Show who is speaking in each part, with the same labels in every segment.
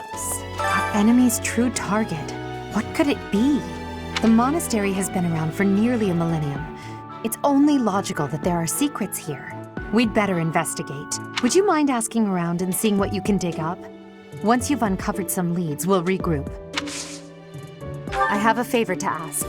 Speaker 1: Perhaps our enemy's true target. What could it be? The monastery has been around for nearly a millennium. It's only logical that there are secrets here. We'd better investigate. Would you mind asking around and seeing what you can dig up? Once you've uncovered some leads, we'll regroup. I have a favor to ask.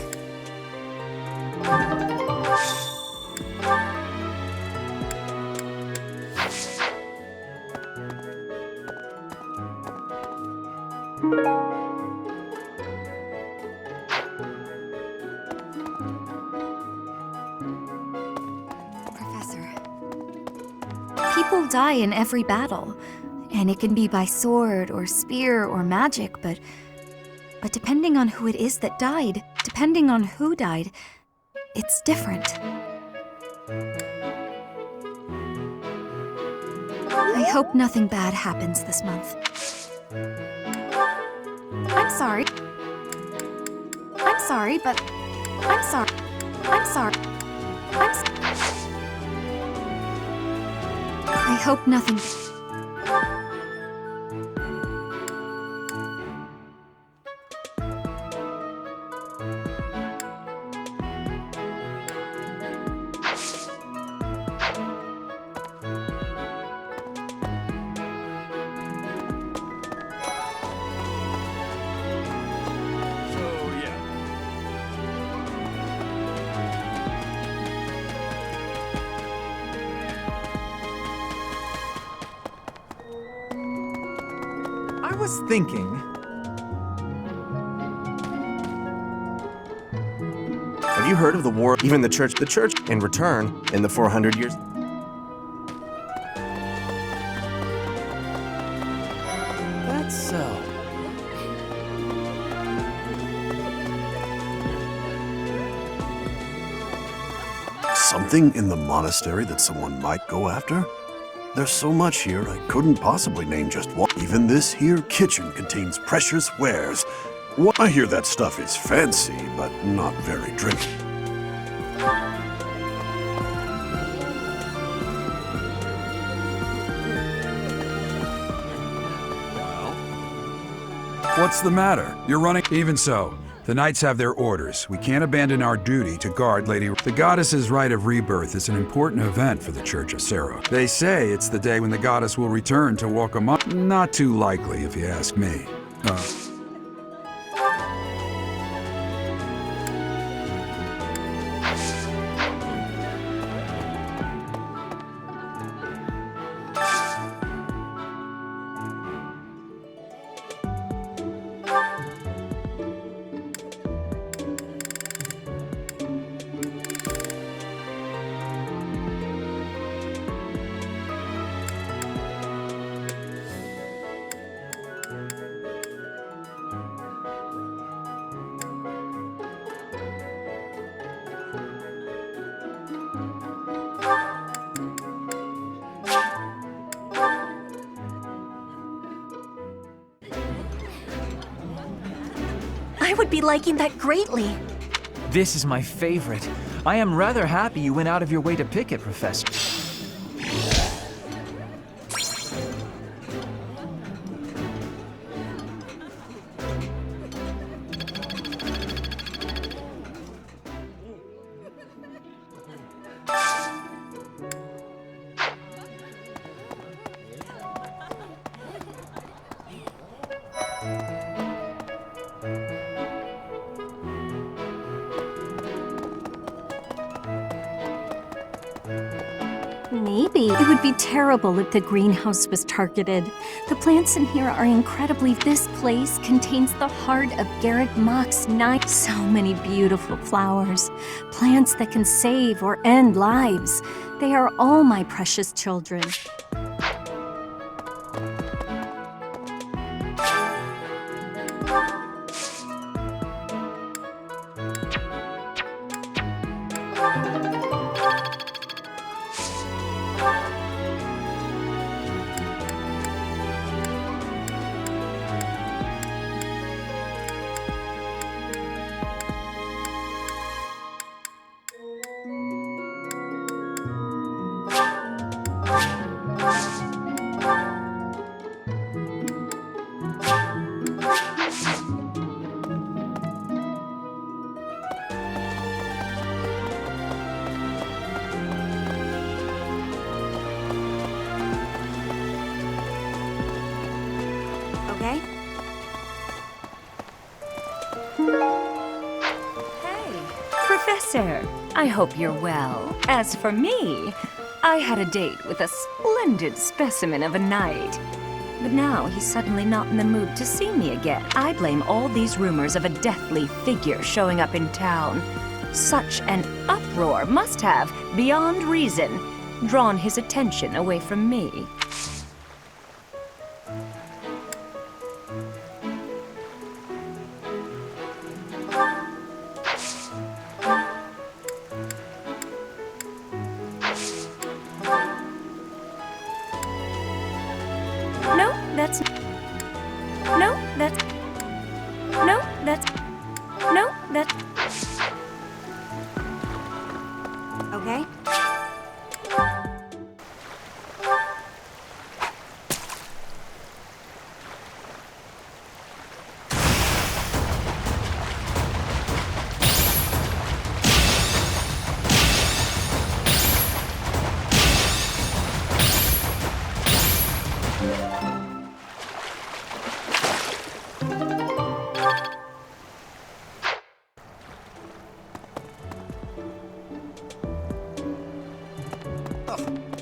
Speaker 2: Professor, people die in every battle, and it can be by sword or spear or magic, but depending on who it is that died, depending on who died, it's different. I hope nothing bad happens this month. I'm sorry. I'm sorry, but I'm sorry. I'm sorry. I hope nothing.
Speaker 3: I was thinking...
Speaker 4: Have you heard of the war? Even the church, in return, in the 400 years...
Speaker 3: That's so.
Speaker 5: Something in the monastery that someone might go after? There's so much here, I couldn't possibly name just one. Even this here kitchen contains precious wares. Well, I hear that stuff is fancy, but not very drinkable.
Speaker 6: What's the matter? You're running? Even so, the knights have their orders. We can't abandon our duty to guard Lady... The goddess's rite of rebirth is an important event for the Church of Sero. They say it's the day when the goddess will return to walk among... Not too likely, if you ask me.
Speaker 2: I would be liking that greatly.
Speaker 3: This is my favorite. I am rather happy you went out of your way to pick it, Professor.
Speaker 7: Maybe. It would be terrible if the greenhouse was targeted. The plants in here are incredibly... This place contains the heart of Garrett Mock's night. So many beautiful flowers. Plants that can save or end lives. They are all my precious children.
Speaker 8: okay?
Speaker 9: Hey, Professor. I hope you're well. As for me, I had a date with a splendid specimen of a knight. But now he's suddenly not in the mood to see me again. I blame all these rumors of a deathly figure showing up in town. Such an uproar must have, beyond reason, drawn his attention away from me.
Speaker 8: Okay?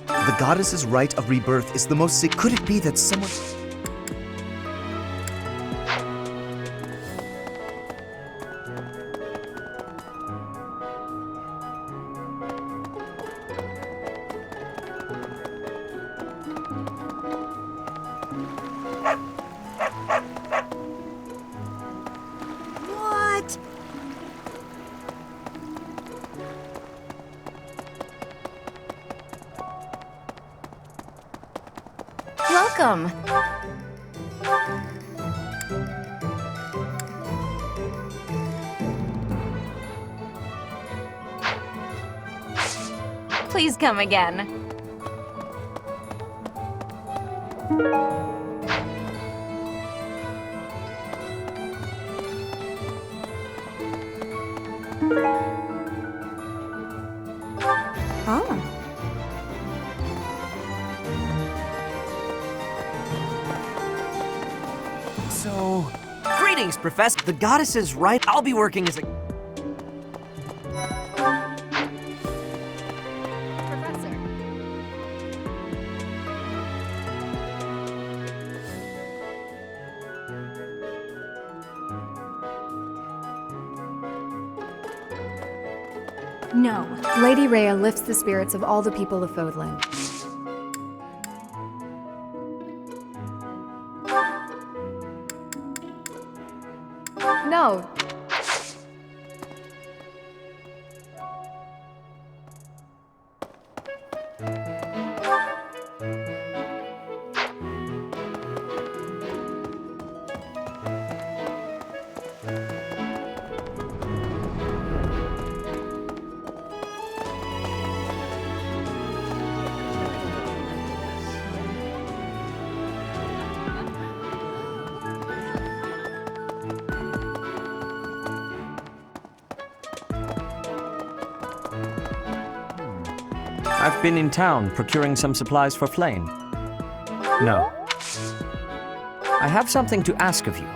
Speaker 10: The goddess's rite of rebirth is the most sick. Could it be that someone...
Speaker 8: What?
Speaker 2: Welcome. Please come again.
Speaker 8: Oh.
Speaker 11: So, greetings, Professor. The goddess is right. I'll be working as a...
Speaker 2: Professor.
Speaker 7: No.
Speaker 1: Lady Rhea lifts the spirits of all the people of Fodland. No.
Speaker 12: I've been in town procuring some supplies for Flame. No. I have something to ask of you.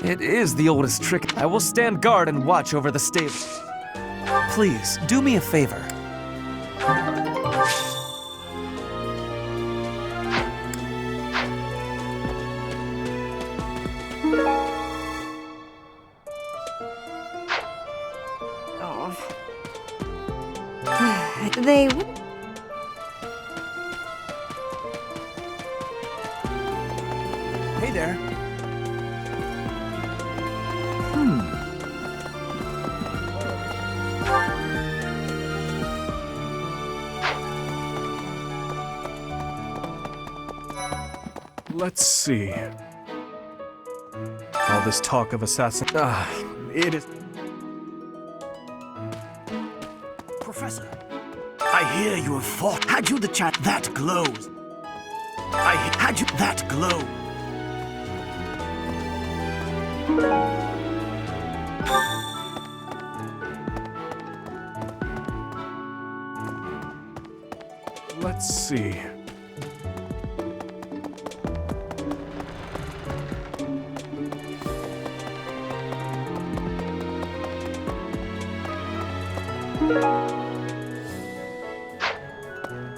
Speaker 3: It is the oldest trick. I will stand guard and watch over the stable. Please, do me a favor.
Speaker 8: They...
Speaker 3: Hey there.
Speaker 13: Let's see. All this talk of assassin... it is...
Speaker 5: Professor, I hear you have fought. Had you the chat that glows? Had you that glow?
Speaker 13: Let's see.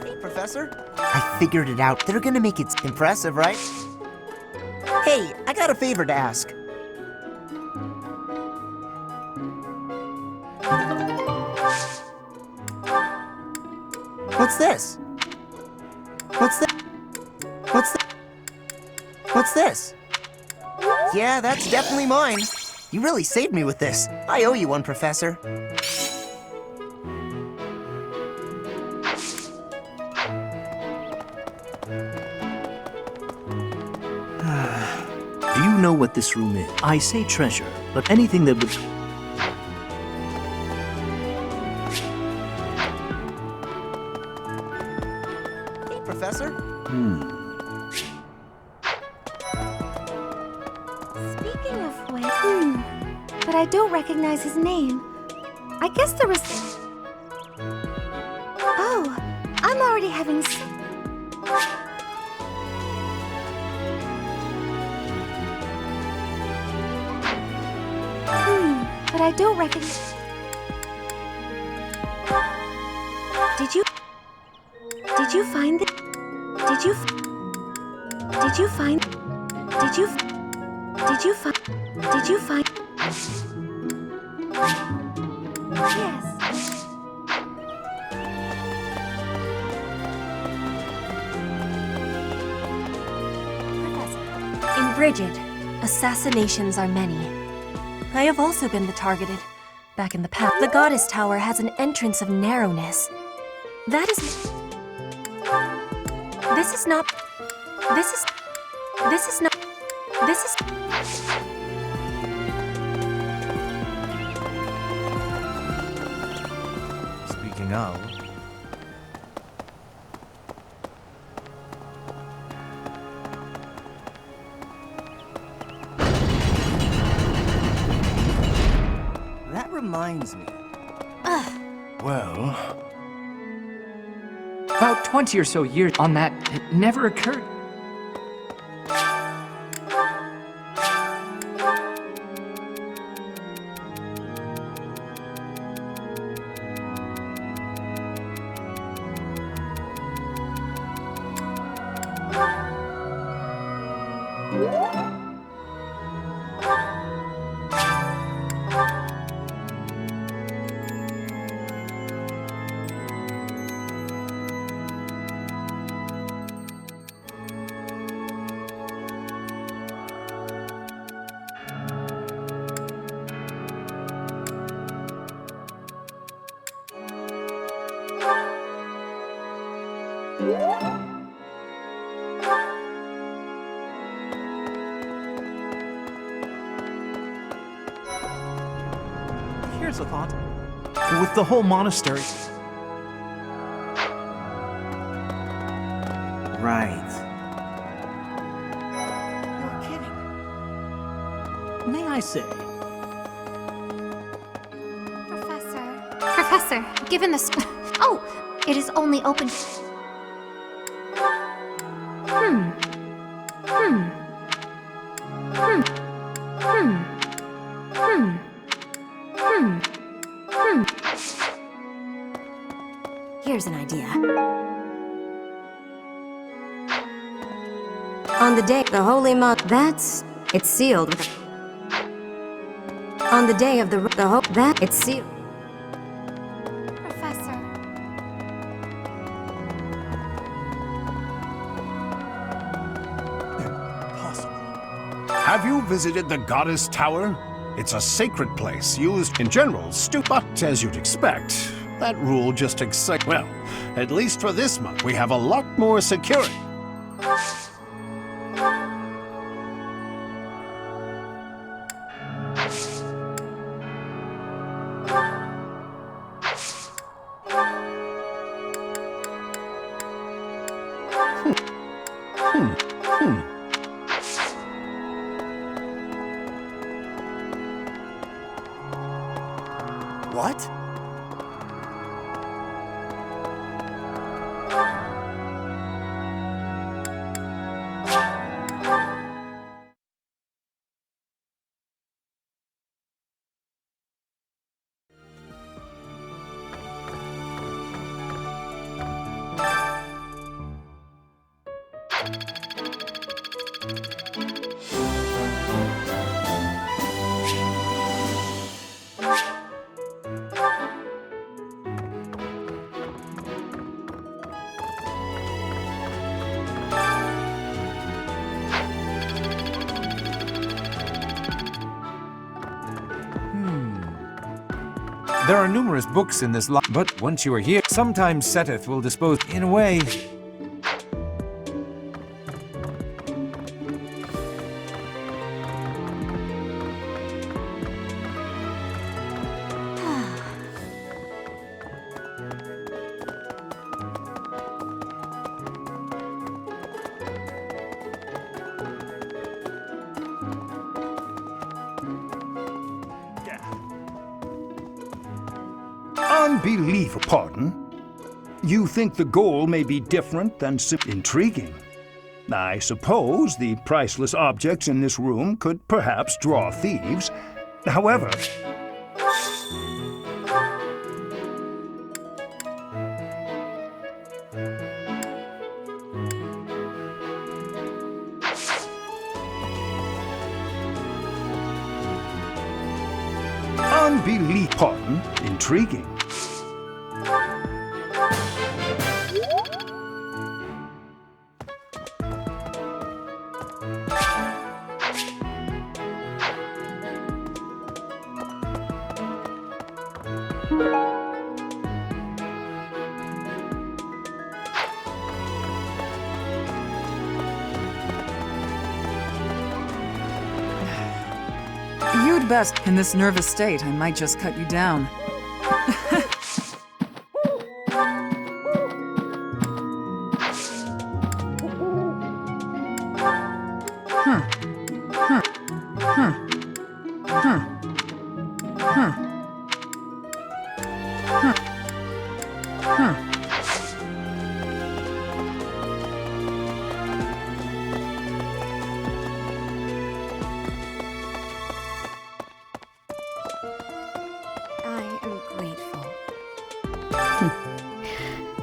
Speaker 10: Hey, Professor. I figured it out. They're gonna make it impressive, right? Hey, I got a favor to ask. What's this? What's this? Yeah, that's definitely mine. You really saved me with this. I owe you one, Professor.
Speaker 8: Do you know what this room is? I say treasure, but anything that would...
Speaker 10: Hey, Professor.
Speaker 2: Speaking of which, but I don't recognize his name. I guess there was... Oh, I'm already having... But I don't recognize... Did you find it? Did you find... Yes.
Speaker 7: In Bridget, assassinations are many. I have also been the targeted. Back in the past, the Goddess Tower has an entrance of narrowness. That is... This is not...
Speaker 10: Speaking of... That reminds me.
Speaker 3: Well... About 20 or so years on that, it never occurred.
Speaker 8: Here's a thought. With the whole monastery...
Speaker 10: Right.
Speaker 8: You're kidding. May I say...
Speaker 2: Professor, given this... Oh, it is only open...
Speaker 7: Here's an idea. On the day the holy month, it's sealed with on the day of it's sealed.
Speaker 2: Professor.
Speaker 14: Have you visited the Goddess Tower? It's a sacred place used in general, but as you'd expect, that rule just excites. Well, at least for this month, we have a lot more security.
Speaker 3: There are numerous books in this but once you are here, sometimes Seteth will dispose in a way.
Speaker 15: Unbelievable. Pardon? You think the goal may be different than intriguing? I suppose the priceless objects in this room could perhaps draw thieves. However, unbelievable. Pardon? Intriguing.
Speaker 16: You'd best. In this nervous state, I might just cut you down.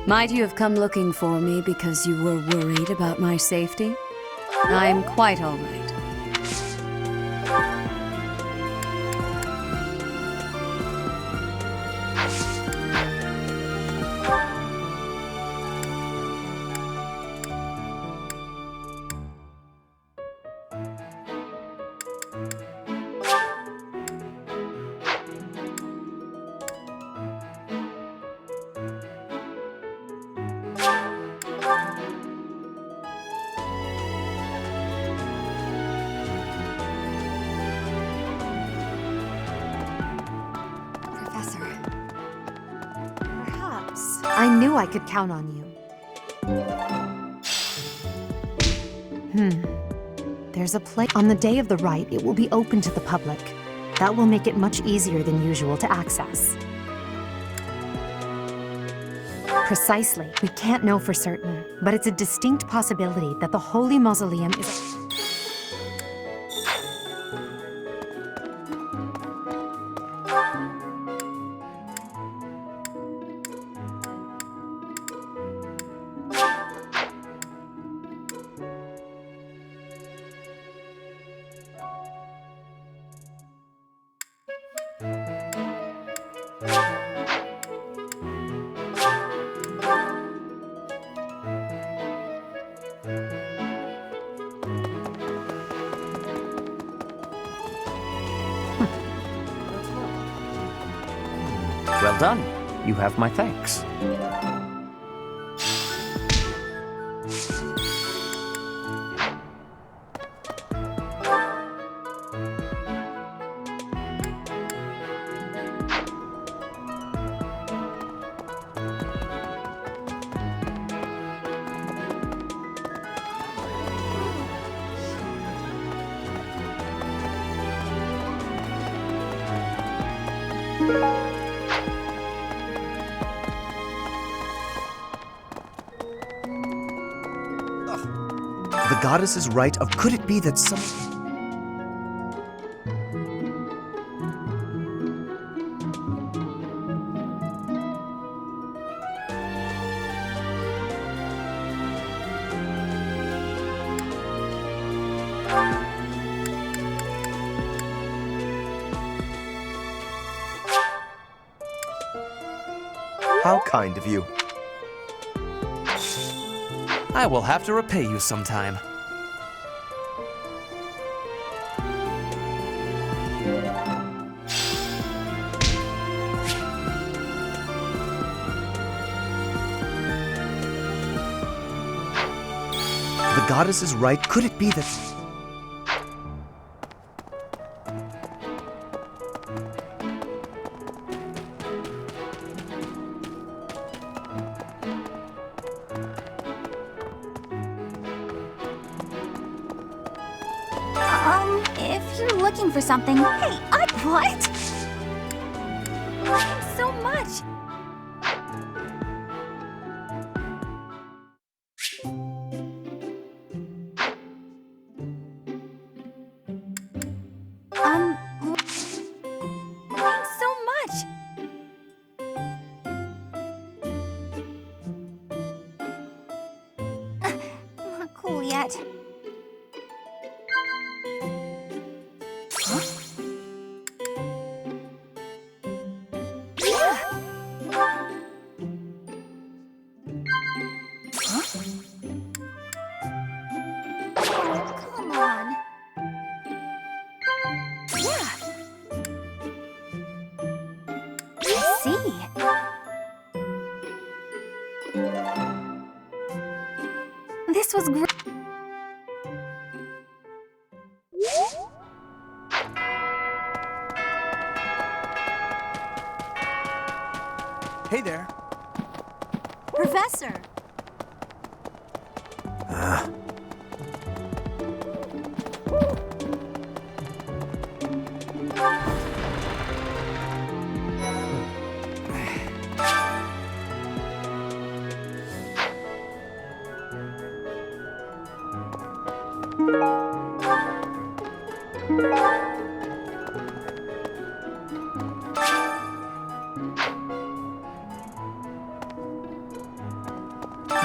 Speaker 17: Might you have come looking for me because you were worried about my safety? I'm quite all right.
Speaker 1: I knew I could count on you. There's a place. On the day of the rite, it will be open to the public. That will make it much easier than usual to access. Precisely. We can't know for certain, but it's a distinct possibility that the Holy Mausoleum is...
Speaker 12: Well done. You have my thanks.
Speaker 11: The goddess's right of... Could it be that some...
Speaker 4: How kind of you.
Speaker 3: I will have to repay you sometime.
Speaker 10: The goddess is right. Could it be that...
Speaker 2: If you're looking for something, hey, what? Thanks so much. Thanks so much. Not cool yet. Come on. Yeah. I see. This was great.
Speaker 4: Hey there.
Speaker 2: Professor.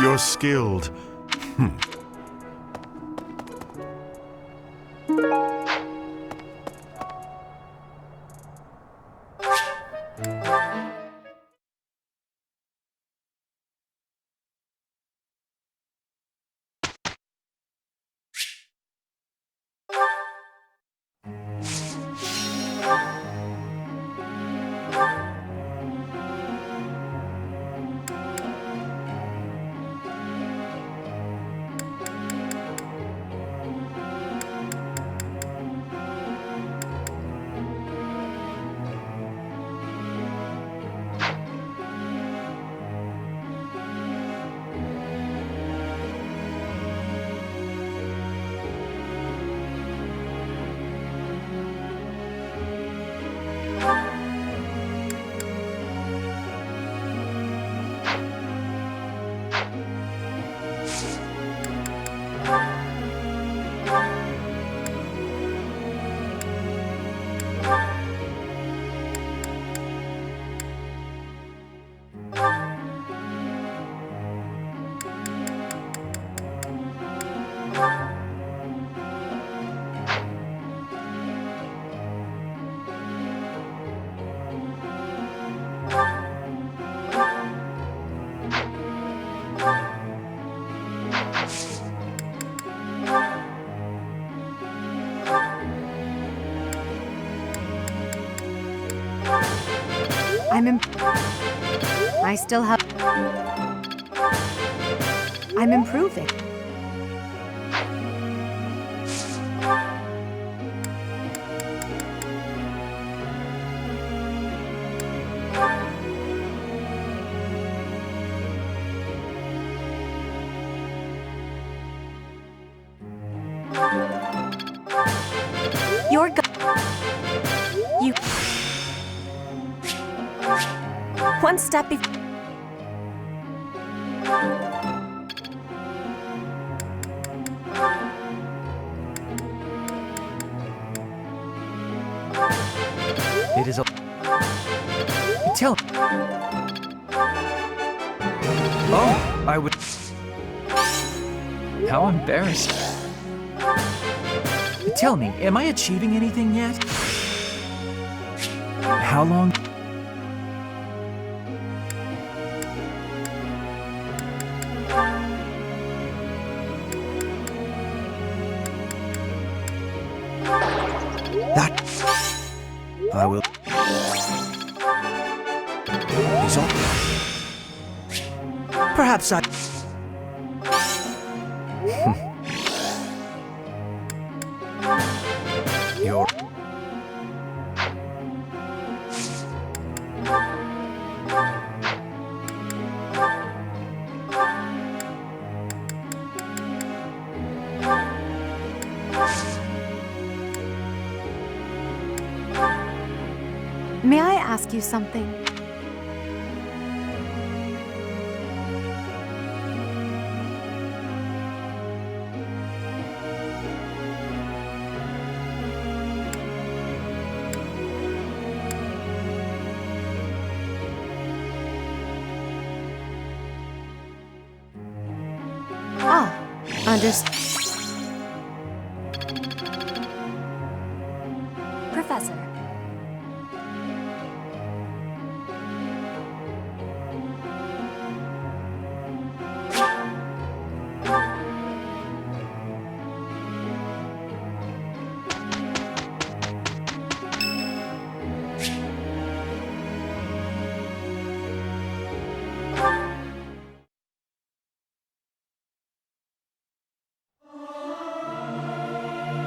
Speaker 5: You're skilled.
Speaker 1: I still have... I'm improving.
Speaker 2: You're You... One step before...
Speaker 3: It is a... Tell... Oh, I would... How embarrassing. Tell me, am I achieving anything yet? How long...
Speaker 4: That... I will... Is all... Perhaps I...
Speaker 1: ask you something?
Speaker 2: Professor.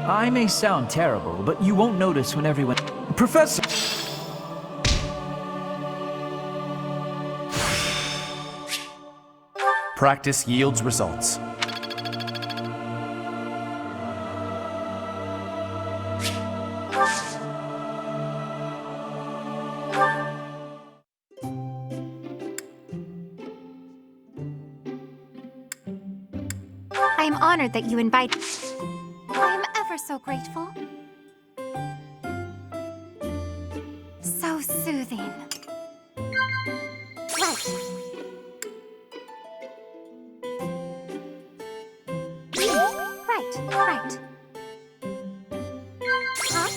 Speaker 12: I may sound terrible, but you won't notice when everyone... Professor!
Speaker 3: Practice yields results.
Speaker 1: I am honored that you invite. I am ever so grateful. So soothing. Right. Right. Huh?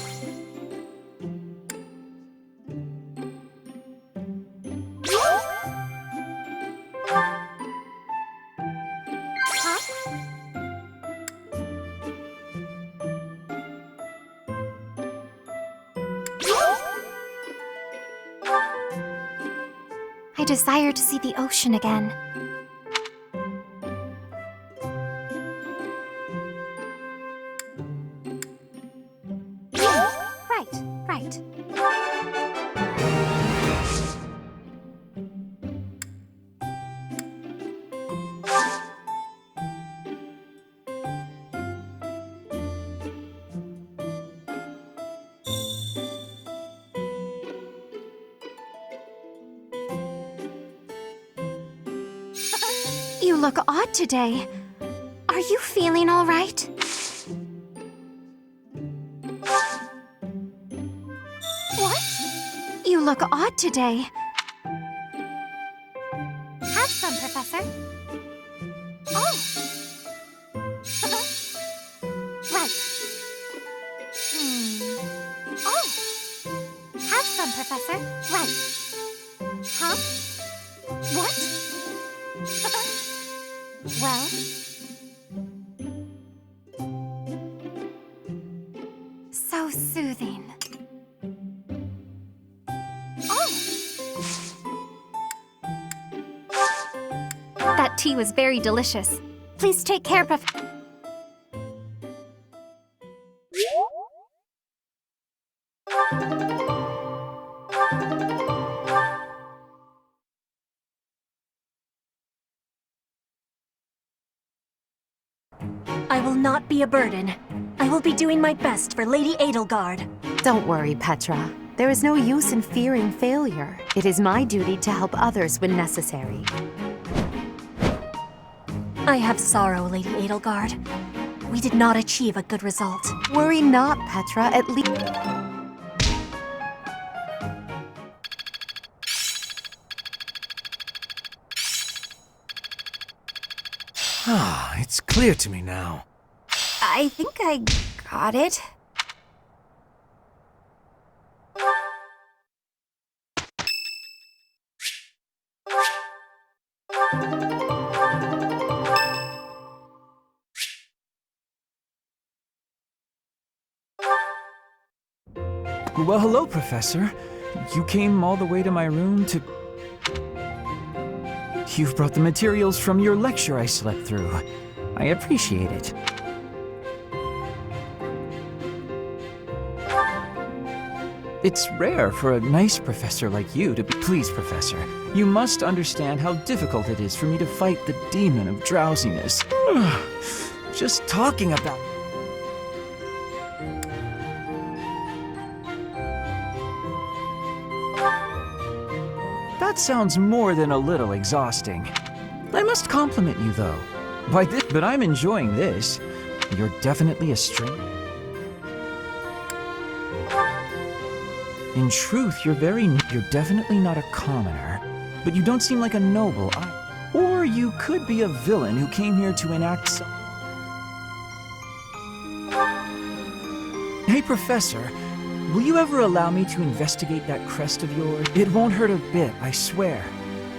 Speaker 1: I desire to see the ocean again. Right. You look odd today. Are you feeling all right? What? You look odd today. Have some, Professor. Oh. Right. Oh. Have some, Professor. Right. Huh? What? Well? So soothing. Oh! That tea was very delicious. Please take care,
Speaker 7: I will not be a burden. I will be doing my best for Lady Edelgard.
Speaker 1: Don't worry, Petra. There is no use in fearing failure. It is my duty to help others when necessary.
Speaker 7: I have sorrow, Lady Edelgard. We did not achieve a good result.
Speaker 1: Worry not, Petra. At least...
Speaker 3: Ah, it's clear to me now.
Speaker 2: I think I got it.
Speaker 3: Well, hello, Professor. You came all the way to my room to... You've brought the materials from your lecture I slept through. I appreciate it. It's rare for a nice professor like you to be... Please, Professor, you must understand how difficult it is for me to fight the demon of drowsiness. Just talking about... That sounds more than a little exhausting. I must compliment you, though. But I'm enjoying this. You're definitely a stranger. In truth, you're definitely not a commoner. But you don't seem like a noble. Or you could be a villain who came here to enact some... Hey, Professor. Will you ever allow me to investigate that crest of yours? It won't hurt a bit, I swear.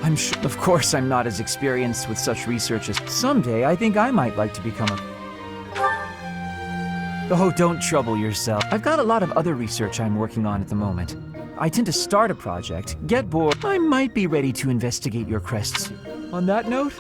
Speaker 3: I'm sure. Of course, I'm not as experienced with such research as... Someday, I think I might like to become a... Oh, don't trouble yourself. I've got a lot of other research I'm working on at the moment. I tend to start a project, get bored. I might be ready to investigate your crests. On that note...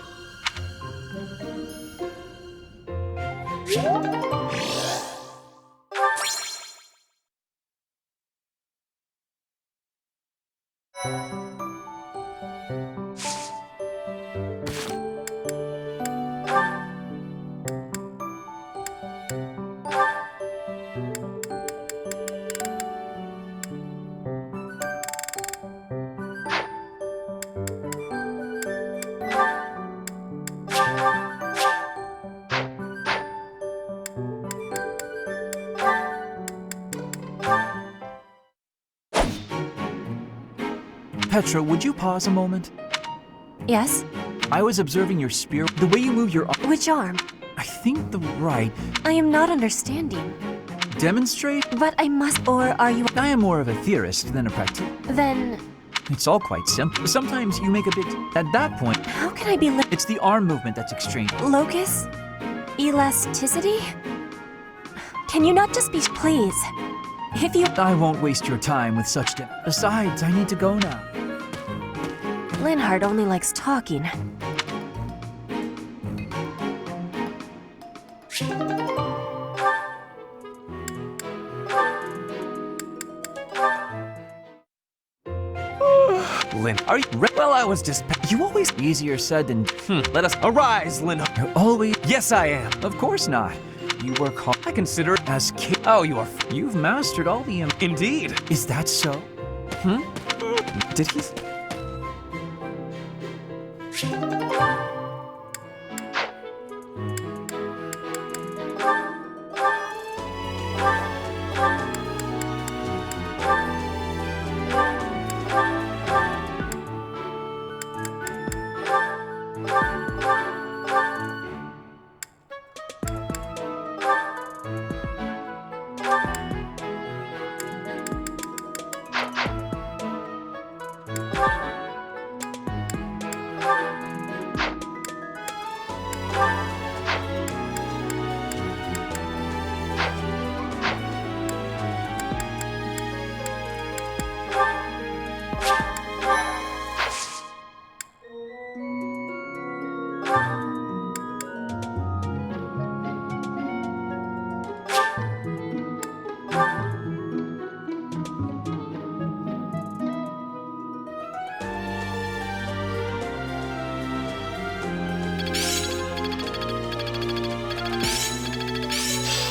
Speaker 3: Petra, would you pause a moment?
Speaker 7: Yes?
Speaker 3: I was observing your spear. The way you move your arm.
Speaker 7: Which arm?
Speaker 3: I think the right.
Speaker 7: I am not understanding.
Speaker 3: Demonstrate?
Speaker 7: But I must, or are you...
Speaker 3: I am more of a theorist than a practitioner.
Speaker 7: Then...
Speaker 3: It's all quite simple. Sometimes you make a big... At that point...
Speaker 7: How can I be...
Speaker 3: It's the arm movement that's extreme.
Speaker 7: Locus? Elasticity? Can you not just be... Please. If you...
Speaker 3: I won't waste your time with such... Besides, I need to go now.
Speaker 7: Linhardt only likes talking.
Speaker 11: Lin, are you... Well, I was just...
Speaker 3: You always... Easier said than...
Speaker 11: Let us... Arise, Linhardt.
Speaker 3: You're always...
Speaker 11: Yes, I am.
Speaker 3: Of course not. You work hard.
Speaker 11: I consider it
Speaker 3: as kid.
Speaker 11: Oh, you are...
Speaker 3: You've mastered all the...
Speaker 11: Indeed.
Speaker 3: Is that so? Did he...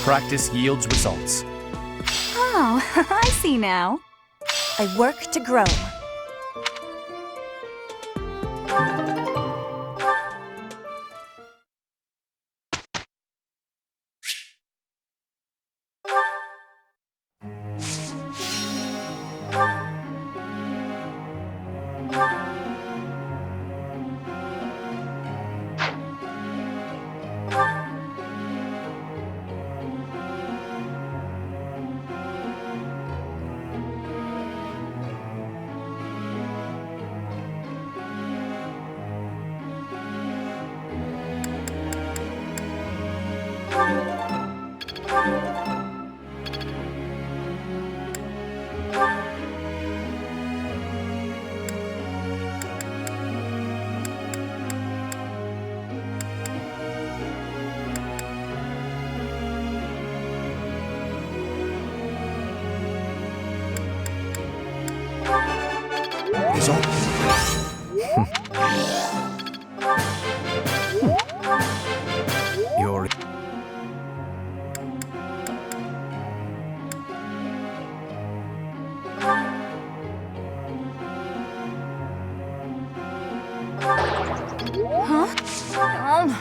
Speaker 11: Practice yields results.
Speaker 2: Oh, I see now.
Speaker 7: I work to grow.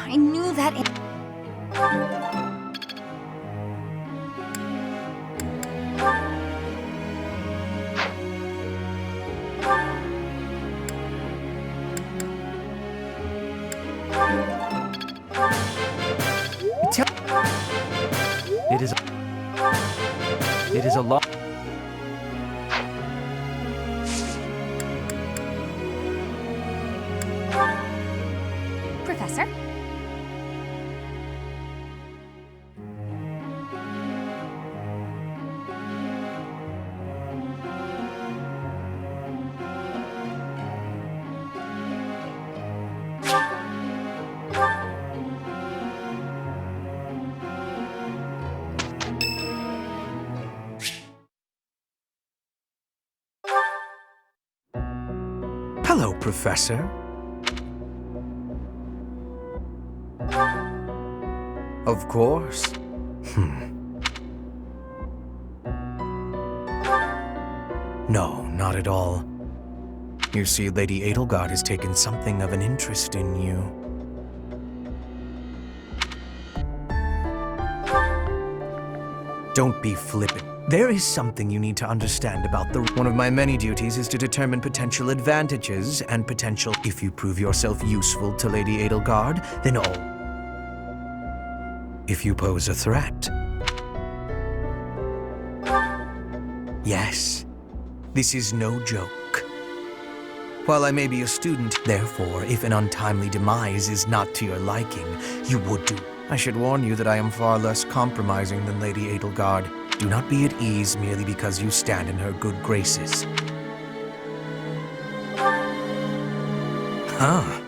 Speaker 2: I knew that.
Speaker 3: It is a long.
Speaker 2: Professor?
Speaker 3: Hello, Professor. Of course. No, not at all. You see, Lady Edelgard has taken something of an interest in you. Don't be flippant. There is something you need to understand about the... One of my many duties is to determine potential advantages and potential... If you prove yourself useful to Lady Edelgard, then all... If you pose a threat. Yes, this is no joke. While I may be a student, therefore, if an untimely demise is not to your liking, you would do. I should warn you that I am far less compromising than Lady Edelgard. Do not be at ease merely because you stand in her good graces. Huh.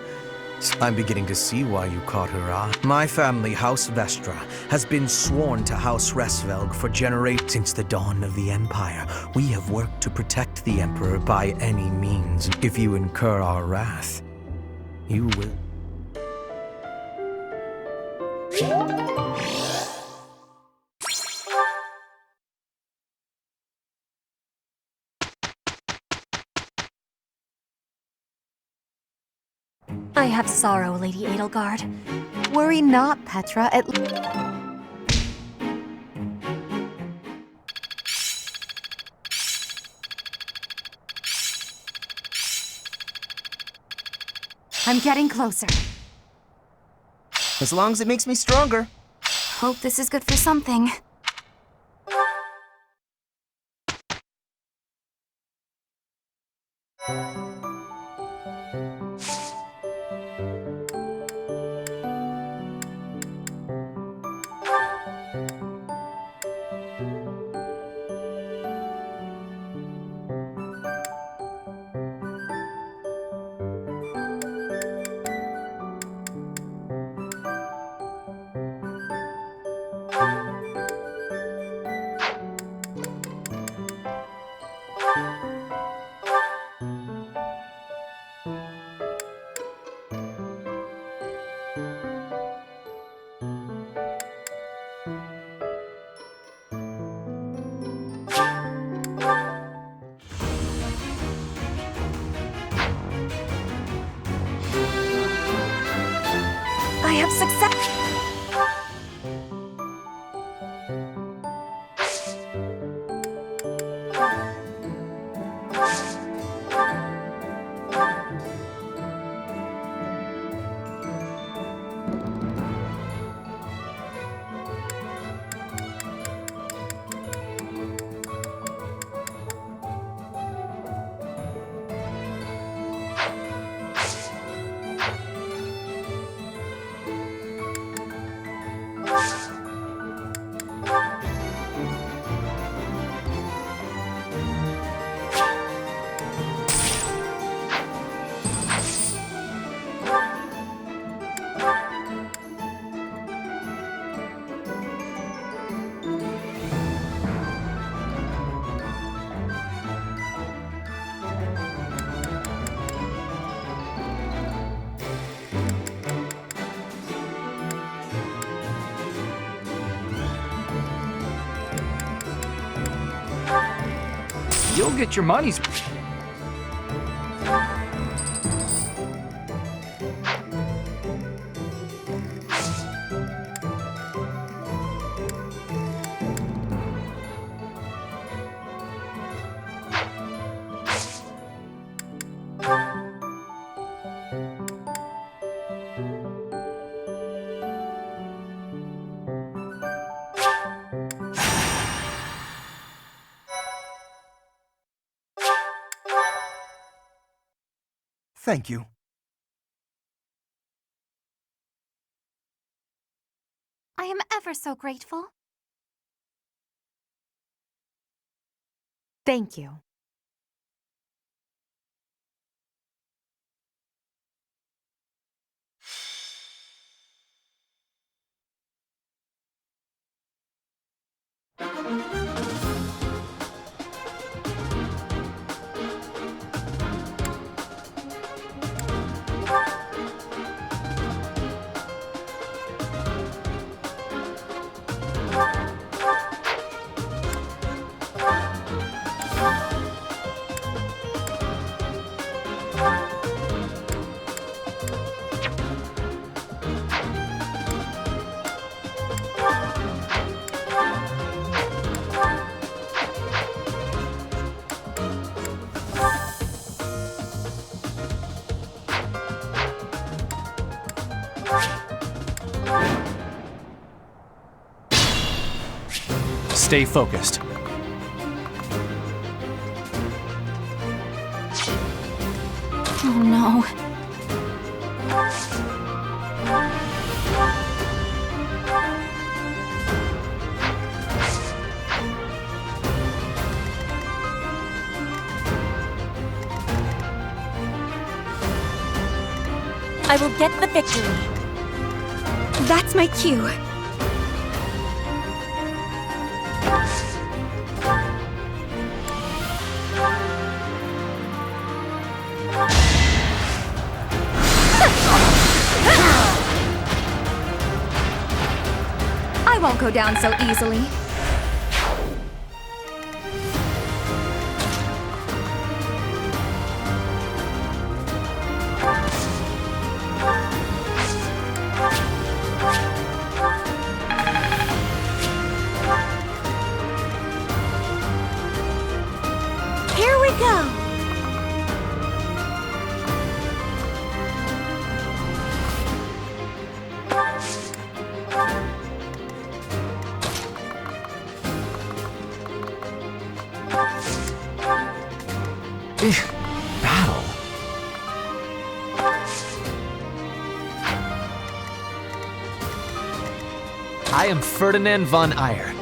Speaker 3: I'm beginning to see why you caught her eye. My family, House Vestra, has been sworn to House Resvelg for generations. Since the dawn of the Empire, we have worked to protect the Emperor by any means. If you incur our wrath, you will.
Speaker 7: I have sorrow, Lady Edelgard.
Speaker 1: Worry not, Petra. I'm getting closer.
Speaker 10: As long as it makes me stronger.
Speaker 2: Hope this is good for something. I have success!
Speaker 3: You'll get your money's...
Speaker 11: Thank you.
Speaker 2: I am ever so grateful.
Speaker 1: Thank you.
Speaker 11: Stay focused.
Speaker 7: Oh no.
Speaker 9: I will get the victory.
Speaker 2: That's my cue. I won't go down so easily. Here we go.
Speaker 3: Battle? I am Ferdinand von Eyre.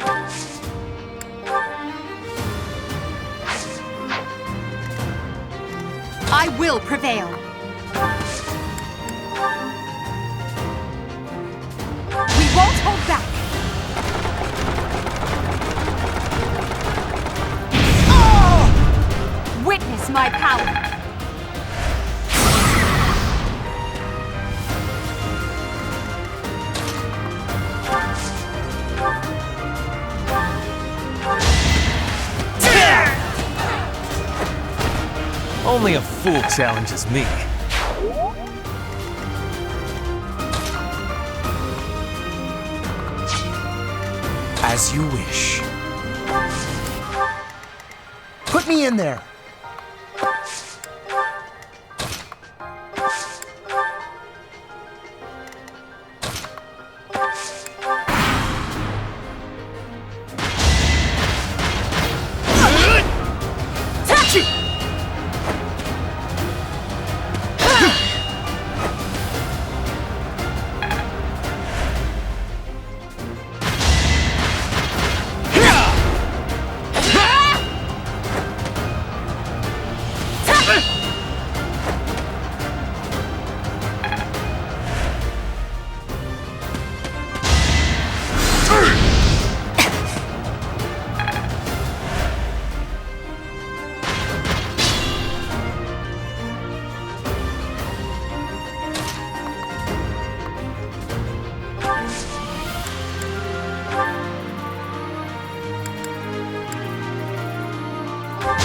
Speaker 1: I will prevail. We won't hold back. Oh! Witness my power.
Speaker 11: Only a fool challenges me.
Speaker 3: As you wish.
Speaker 10: Put me in there.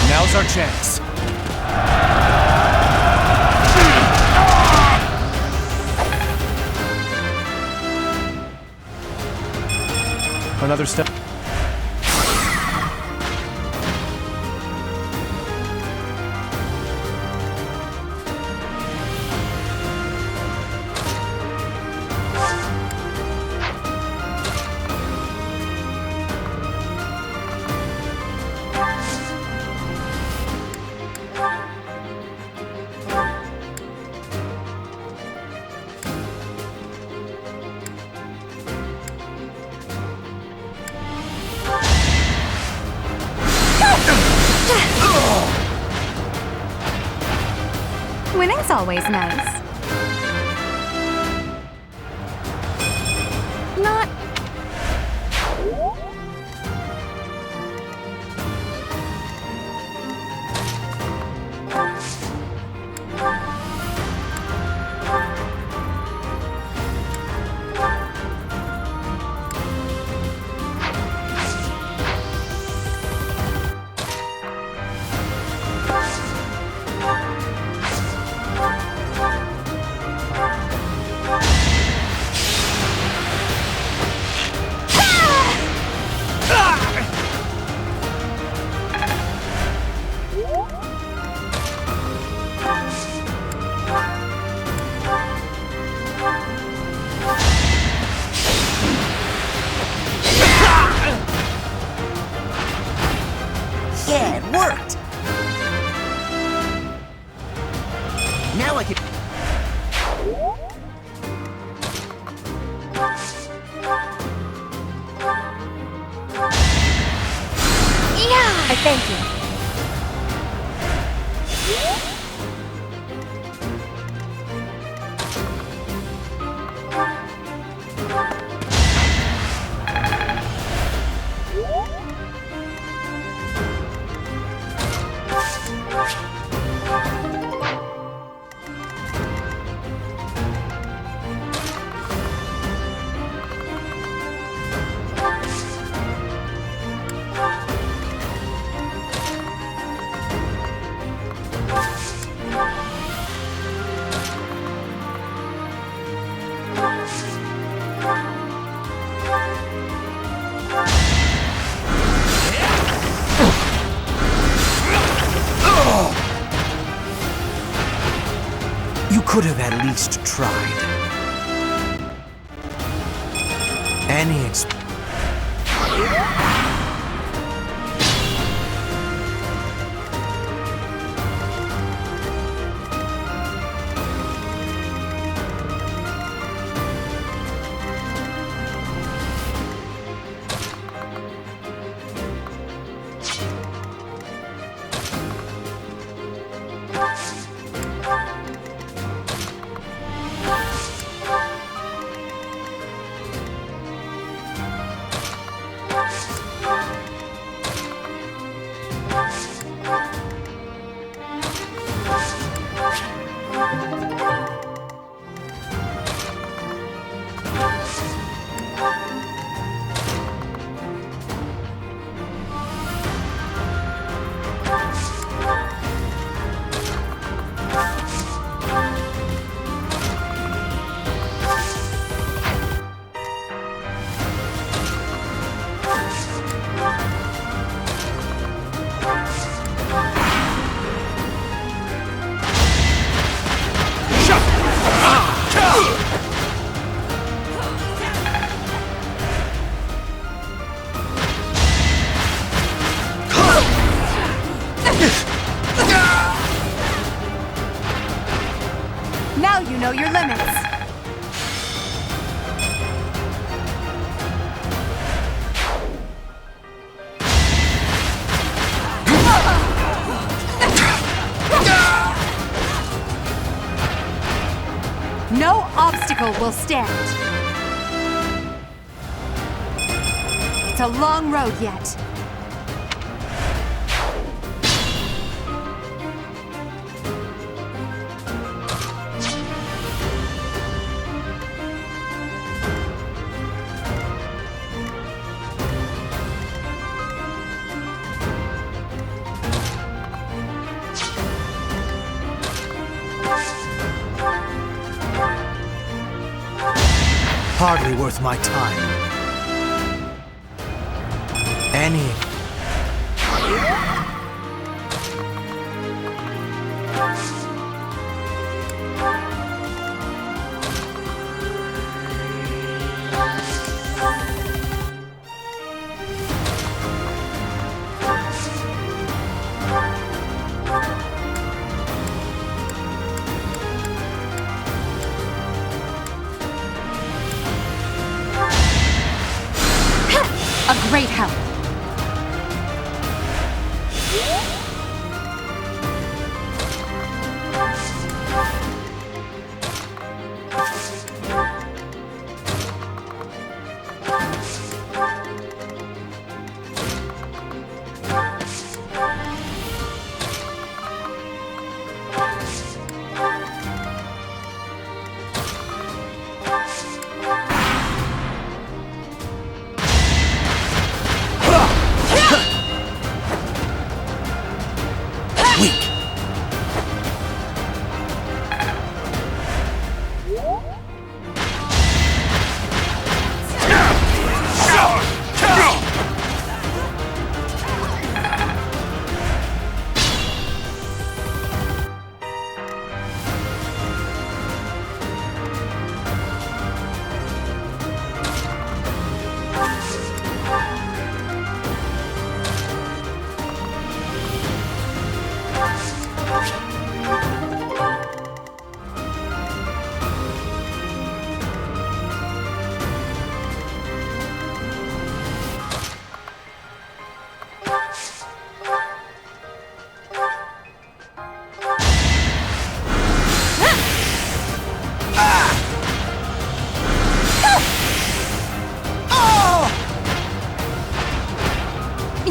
Speaker 11: Now's our chance. Another step.
Speaker 1: always nice.
Speaker 2: Not.
Speaker 10: Yeah, it worked! Now I can...
Speaker 2: Yeah! I thank you.
Speaker 3: You could have at least tried. Any
Speaker 1: Now you know your limits. No obstacle will stand. It's a long road yet.
Speaker 3: hardly worth my time. Any...
Speaker 1: A great help.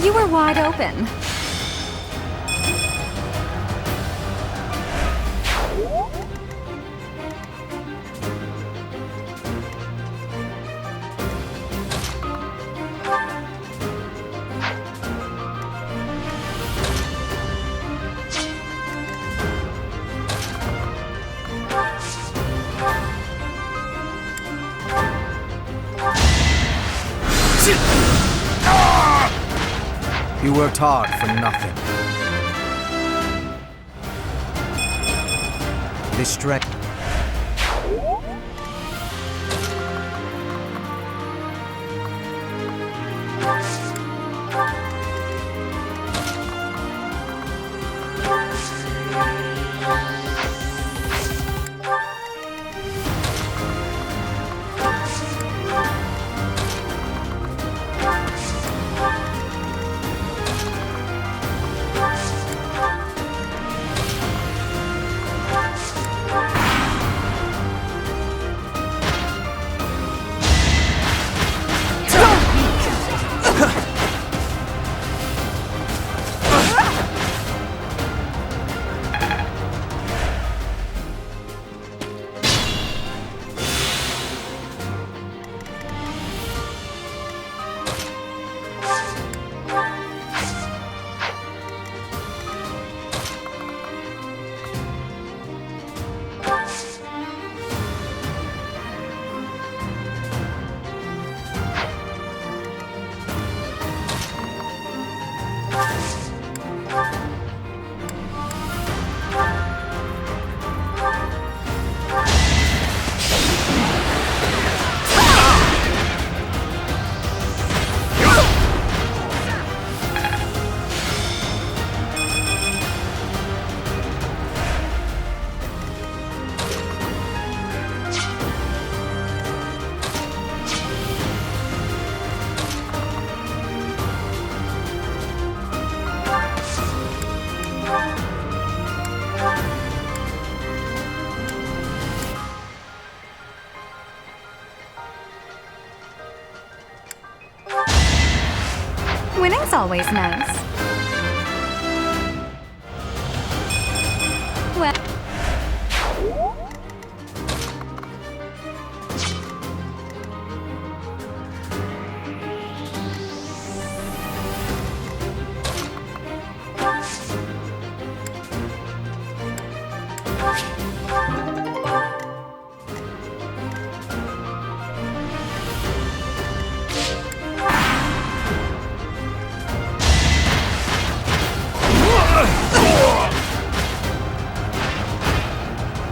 Speaker 2: You were wide open.
Speaker 18: You worked hard for nothing. This strength.
Speaker 2: Winning's always nice. Well...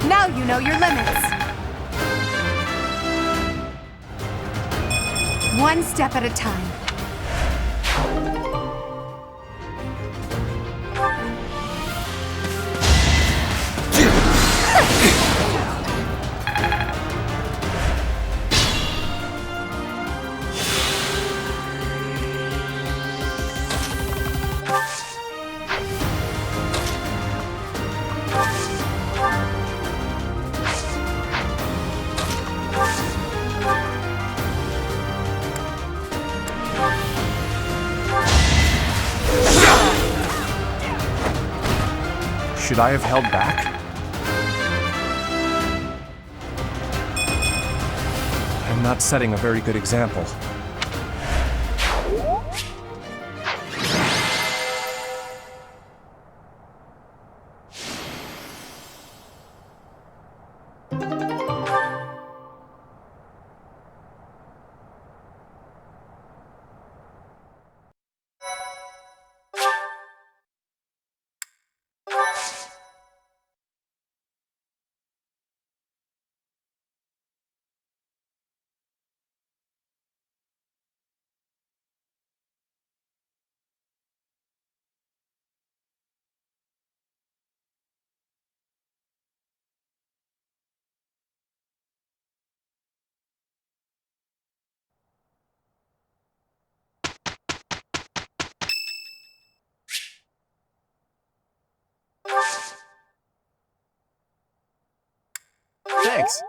Speaker 1: Now you know your limits. One step at a time.
Speaker 13: Should I have held back? I'm not setting a very good example. Thanks.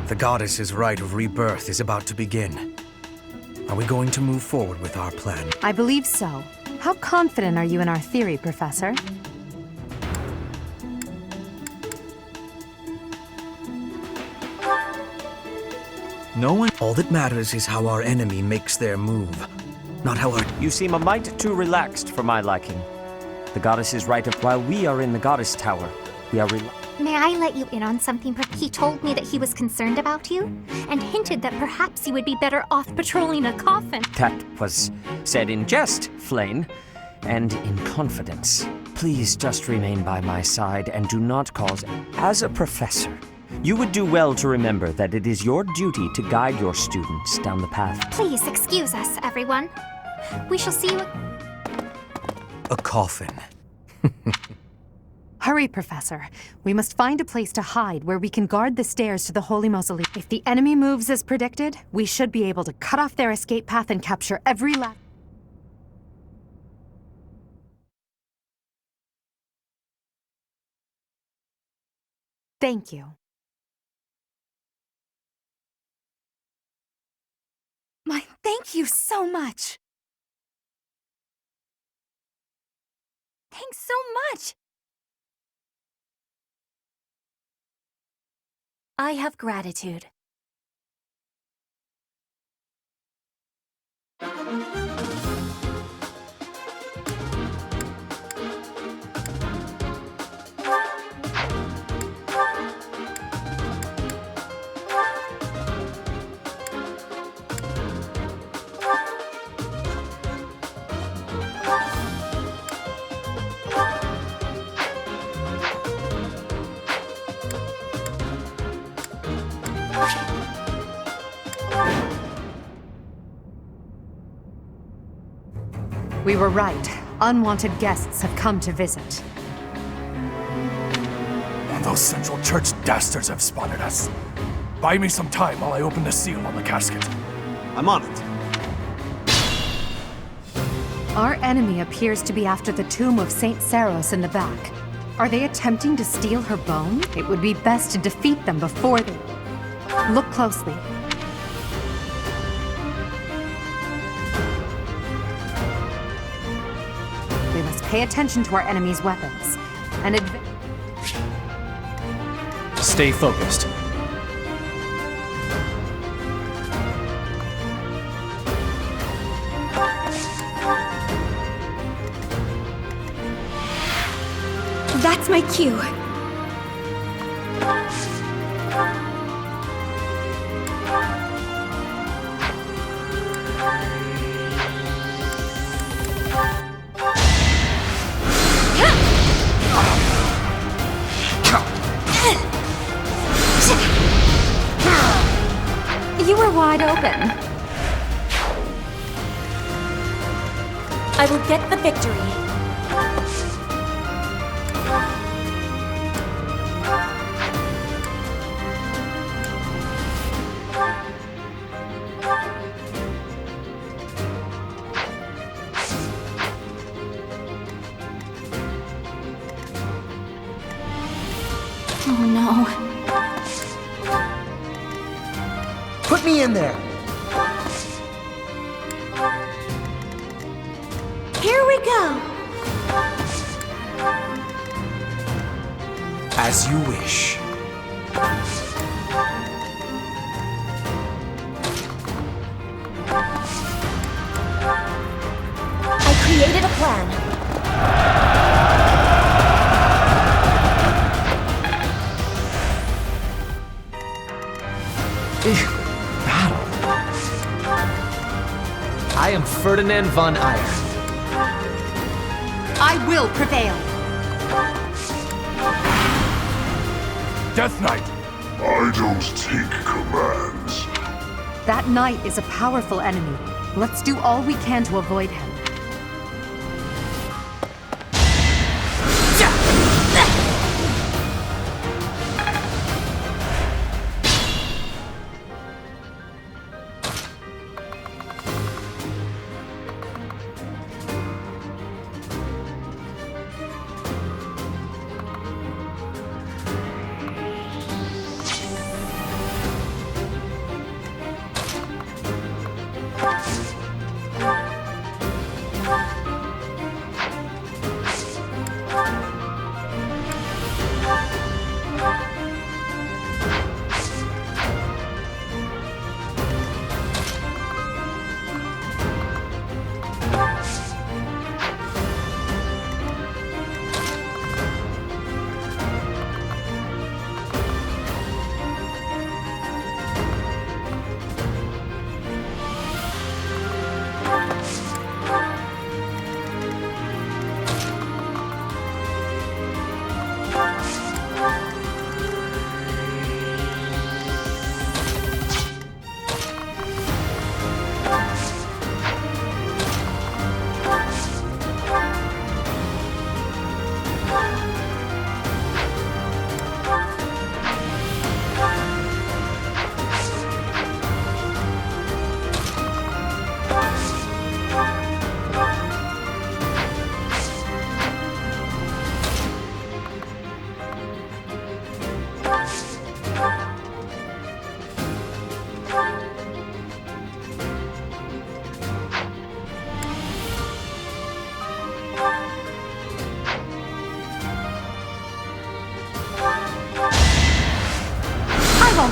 Speaker 18: The goddess's rite of rebirth is about to begin. Are we going to move forward with our plan?
Speaker 1: I believe so. How confident are you in our theory, Professor?
Speaker 18: No one... All that matters is how our enemy makes their move, not how our...
Speaker 12: You seem a mite too relaxed for my liking. The goddess's right of... While we are in the goddess tower, we are
Speaker 19: May I let you in on something? He told me that he was concerned about you, and hinted that perhaps you would be better off patrolling a coffin.
Speaker 12: That was said in jest, Flane, and in confidence. Please just remain by my side and do not cause... As a professor, you would do well to remember that it is your duty to guide your students down the path.
Speaker 19: Please excuse us, everyone. We shall see you...
Speaker 18: A coffin.
Speaker 1: Hurry, Professor. We must find a place to hide where we can guard the stairs to the Holy Mausoleum. If the enemy moves as predicted, we should be able to cut off their escape path and capture every last... Thank you.
Speaker 2: Thank you so much. Thanks so much.
Speaker 19: I have gratitude.
Speaker 1: We were right. Unwanted guests have come to visit.
Speaker 20: Those Central Church dastards have spotted us. Buy me some time while I open the seal on the casket.
Speaker 5: I'm on it.
Speaker 1: Our enemy appears to be after the tomb of Saint Saros in the back. Are they attempting to steal her bone? It would be best to defeat them before they... Look closely. We must pay attention to our enemy's weapons. And
Speaker 13: Stay focused.
Speaker 19: That's my cue.
Speaker 9: You were wide open.
Speaker 19: I will get the victory.
Speaker 7: Oh no.
Speaker 10: Put me in there.
Speaker 19: Here we go.
Speaker 20: As you wish.
Speaker 19: I created a plan.
Speaker 11: Battle. I am Ferdinand von Eyre.
Speaker 1: I will prevail.
Speaker 20: Death Knight!
Speaker 21: I don't take commands.
Speaker 1: That knight is a powerful enemy. Let's do all we can to avoid him.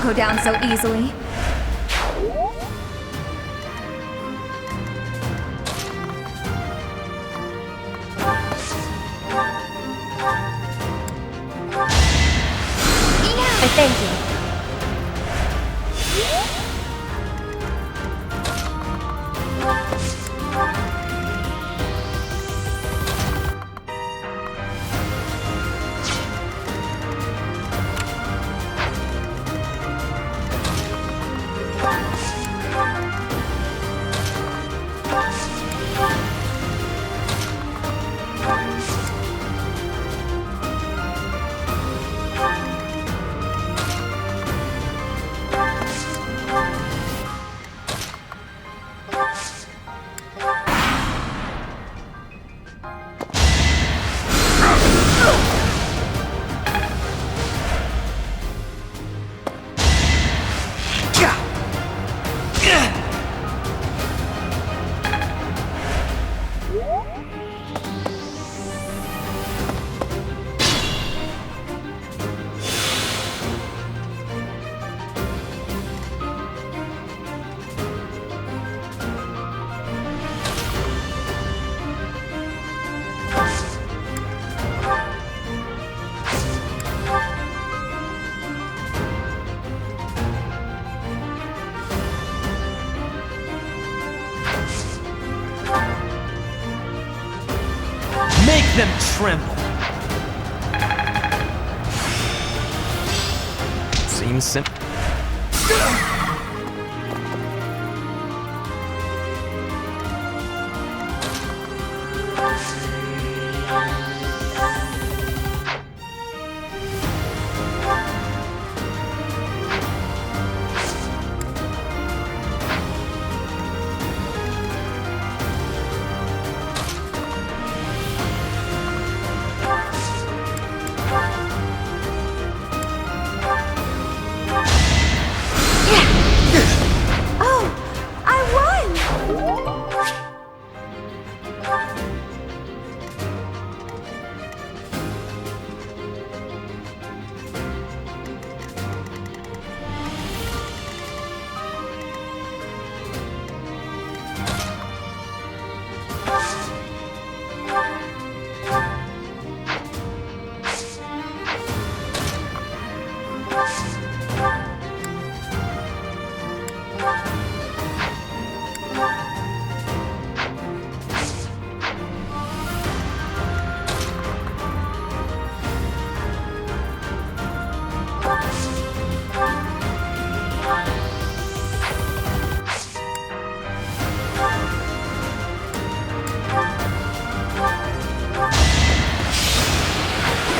Speaker 2: go down so easily.
Speaker 19: I thank you.
Speaker 11: Make them tremble!
Speaker 18: Seems simple.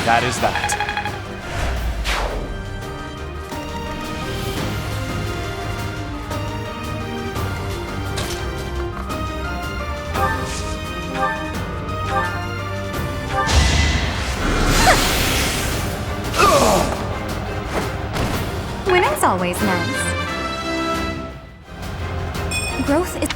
Speaker 13: That is that.
Speaker 2: Winning's always nice. Growth is...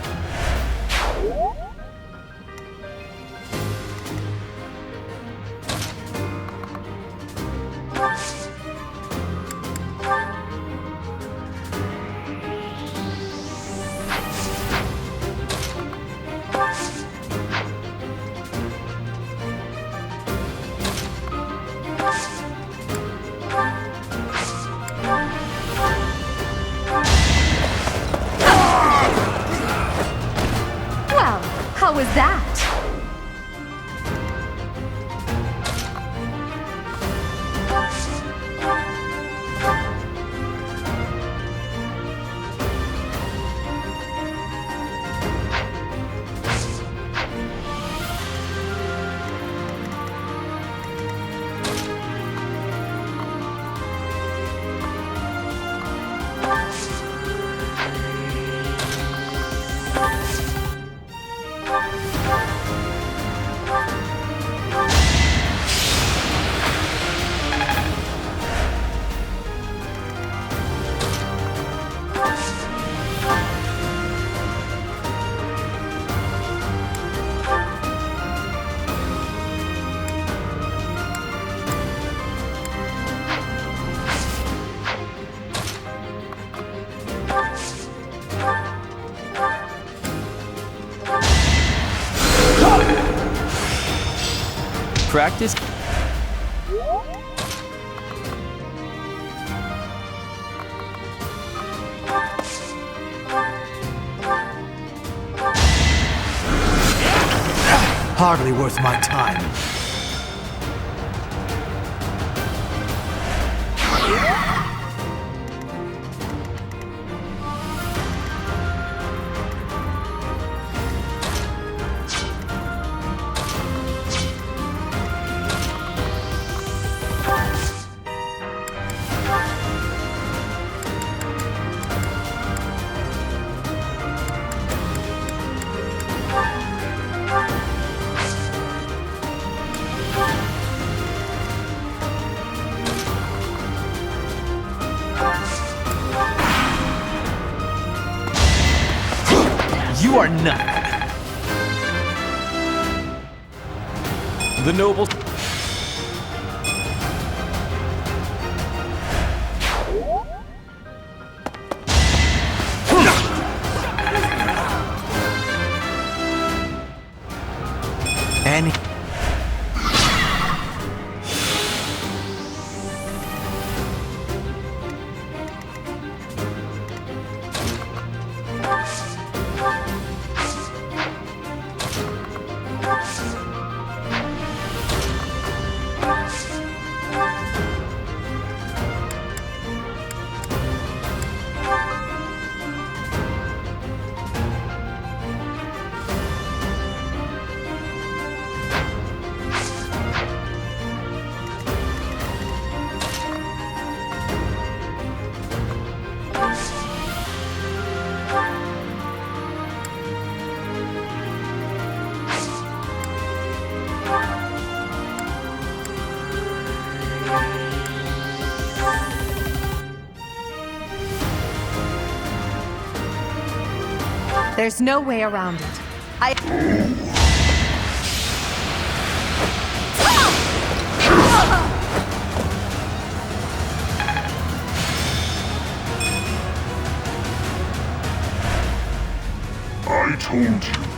Speaker 3: Practice.
Speaker 18: Hardly worth my time.
Speaker 3: You are nothing. The noble.
Speaker 18: Any.
Speaker 1: There's no way around it.
Speaker 21: I told you.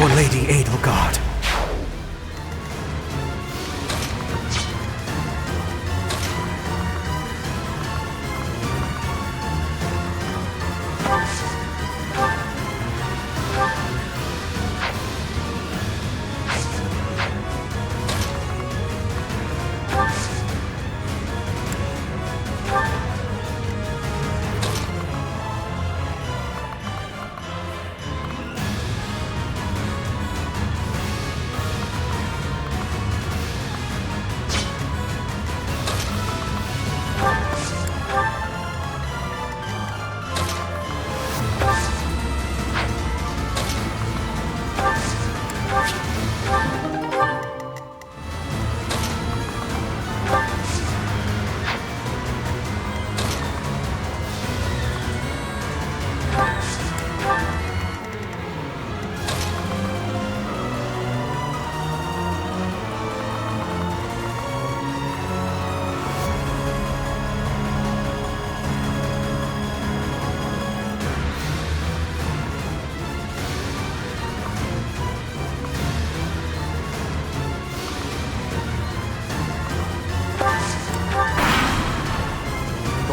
Speaker 18: For Lady Edelgard.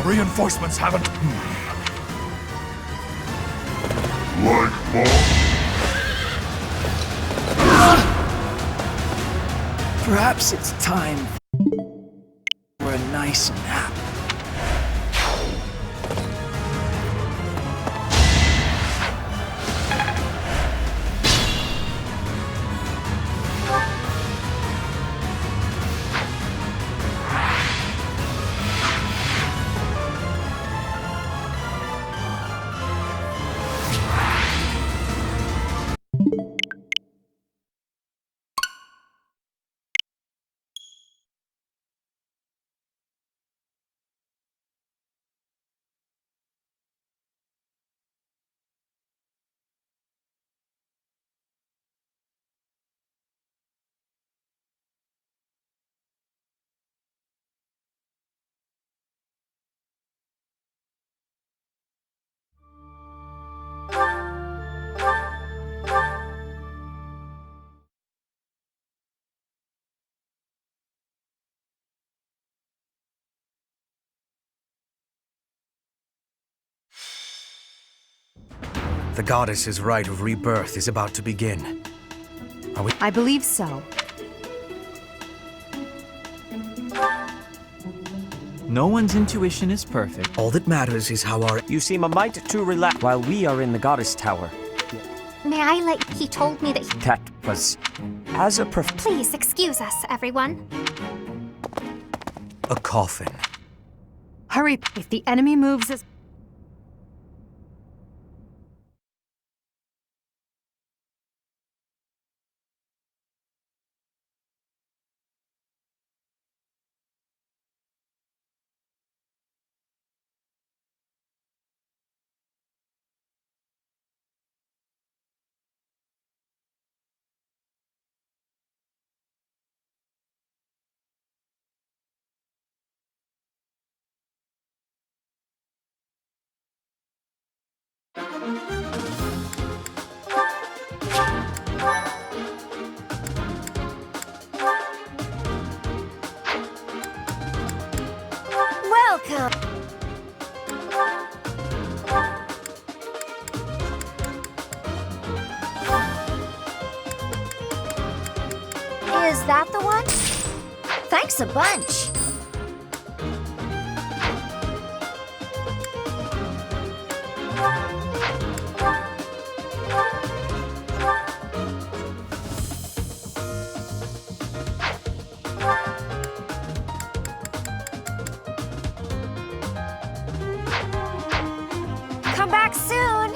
Speaker 20: Reinforcements haven't...
Speaker 21: Like
Speaker 3: Perhaps it's time for a nice nap.
Speaker 18: The goddess's rite of rebirth is about to begin. Are we?
Speaker 1: I believe so.
Speaker 3: No one's intuition is perfect.
Speaker 18: All that matters is how our...
Speaker 12: You seem a mite too relaxed while we are in the goddess tower.
Speaker 19: May I he told me that he...
Speaker 12: That was... as a
Speaker 19: Please excuse us, everyone.
Speaker 18: A coffin.
Speaker 1: Hurry, if the enemy moves as...
Speaker 19: Welcome! Is that the one? Thanks a bunch. Come back soon!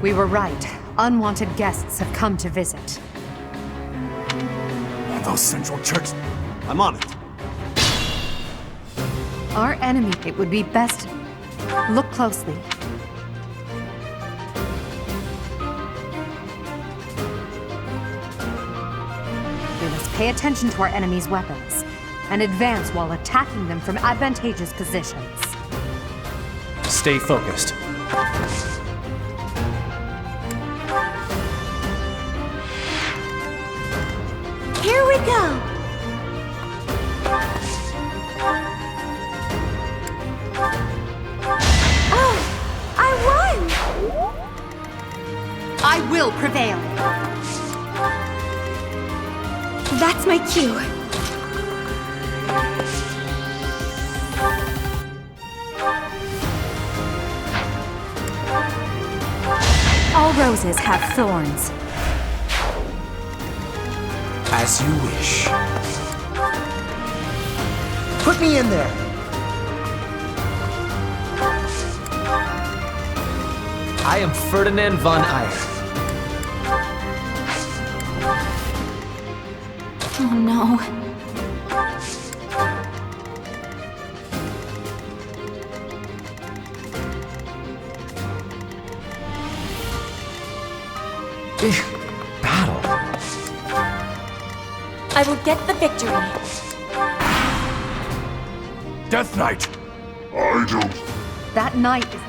Speaker 1: We were right. Unwanted guests have come to visit.
Speaker 5: Those central church... I'm on it.
Speaker 1: Our enemy, it would be best... Look closely. We must pay attention to our enemy's weapons, and advance while attacking them from advantageous positions.
Speaker 13: Stay focused.
Speaker 19: Here we go! Oh! I won!
Speaker 1: I will prevail!
Speaker 19: That's my cue.
Speaker 7: All roses have thorns.
Speaker 18: As you wish. Put me in there.
Speaker 11: I am Ferdinand von Eyre.
Speaker 7: Oh no.
Speaker 11: Battle.
Speaker 19: I will get the victory.
Speaker 20: Death Knight!
Speaker 21: I don't.
Speaker 1: That knight is...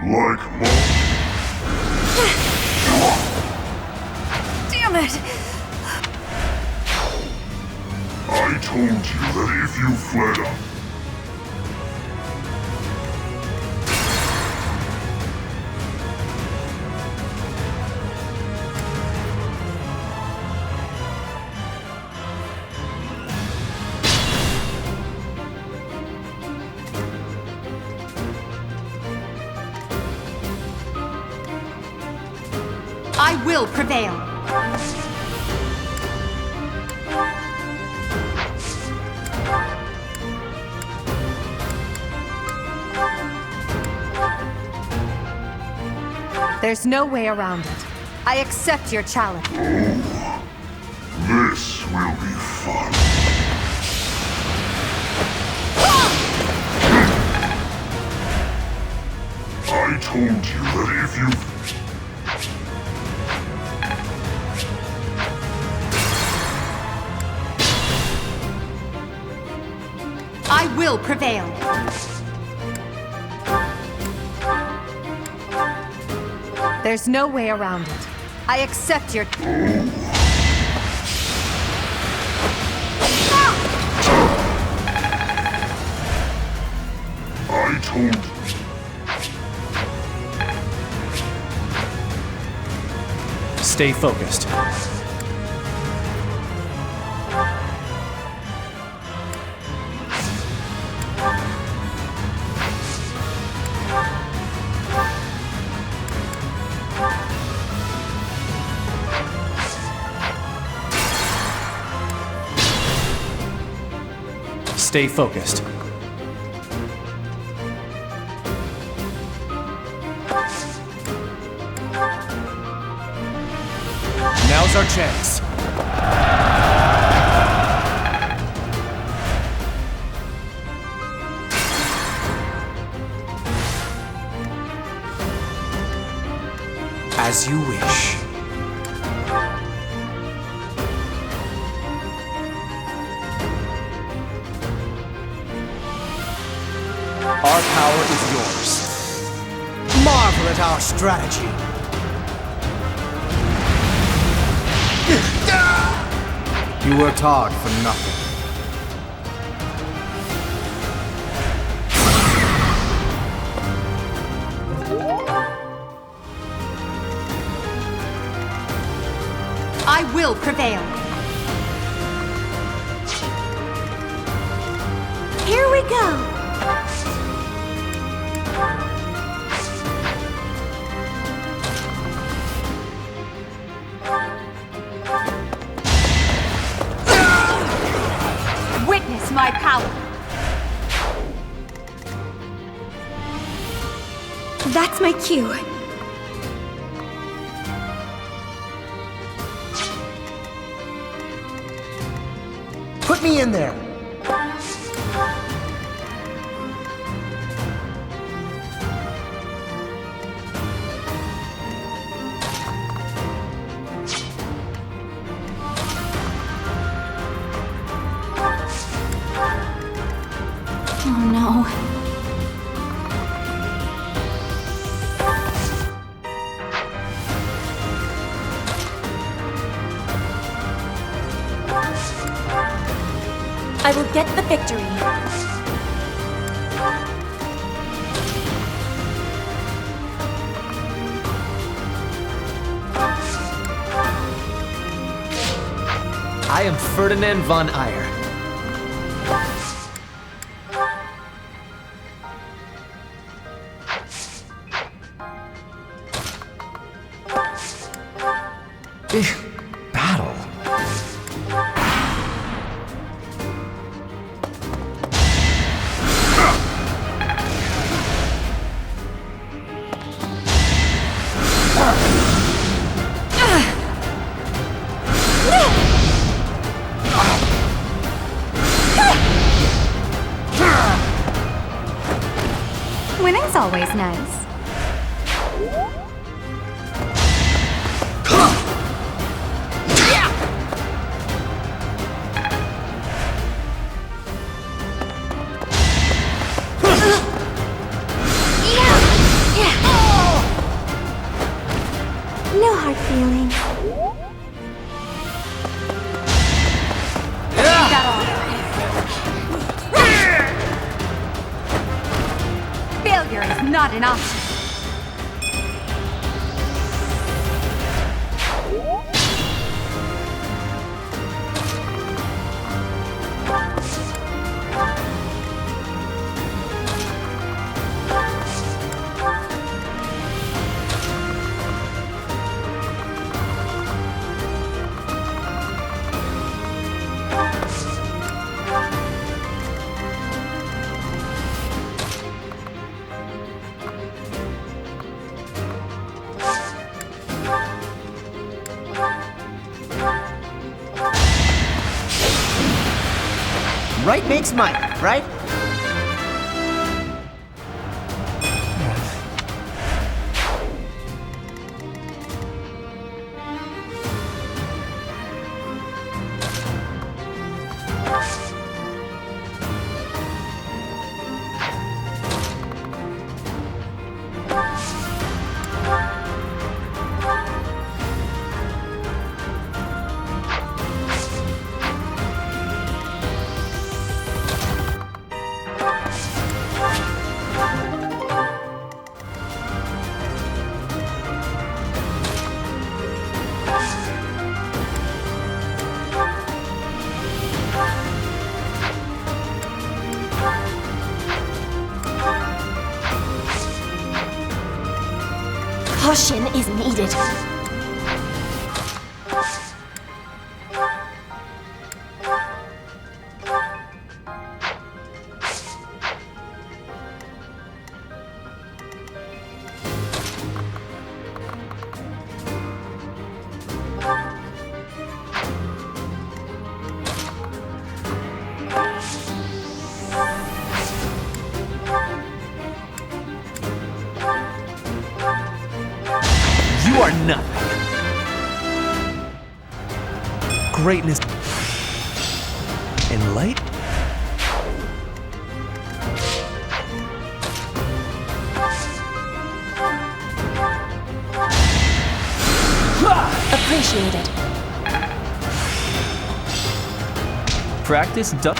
Speaker 21: Like
Speaker 2: Damn it!
Speaker 21: I told you that if you fled up,
Speaker 1: I will prevail. There's no way around it. I accept your challenge.
Speaker 21: this will be fun. I told you that if you...
Speaker 1: I will prevail. There's no way around it. I accept your...
Speaker 21: I told...
Speaker 13: Stay focused. Stay focused. Now's our chance.
Speaker 18: As you wish.
Speaker 11: Our power is yours. Marvel at our strategy.
Speaker 18: You worked hard for nothing.
Speaker 1: I will prevail.
Speaker 19: Here we go.
Speaker 1: Witness my power.
Speaker 2: That's my cue.
Speaker 11: Put me in there.
Speaker 7: Oh no.
Speaker 19: I will get the victory.
Speaker 11: I am Ferdinand von Eyre.
Speaker 19: That's always nice. No hard feelings.
Speaker 1: Failure is not an option.
Speaker 10: Right makes might, right?
Speaker 19: Caution is needed.
Speaker 18: You are nothing. Greatness in light?
Speaker 19: Appreciated.
Speaker 3: Practice done.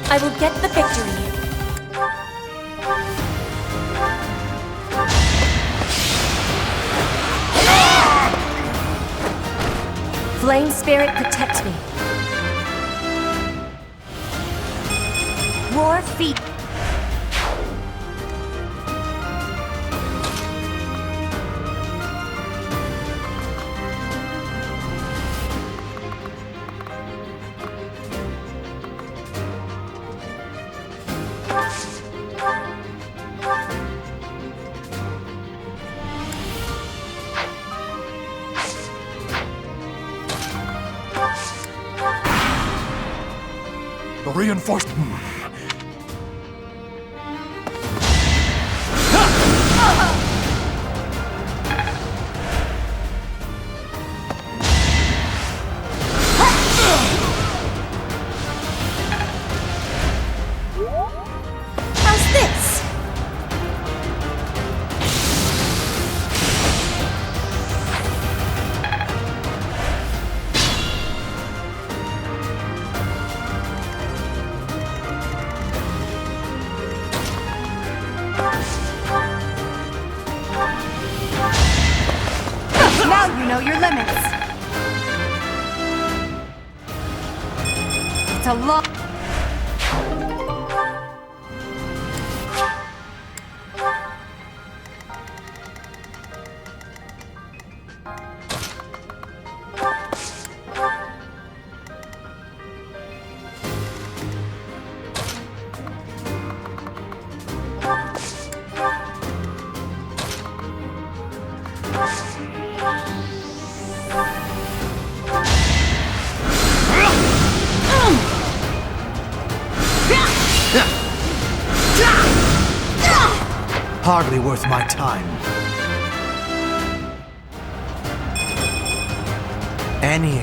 Speaker 19: I will get the victory. Flame Spirit, protect me. Roar feet.
Speaker 20: The reinforced.
Speaker 19: How's this?
Speaker 1: Now you know your limits. It's a long...
Speaker 11: Hardly worth my time. Any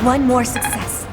Speaker 9: One more success.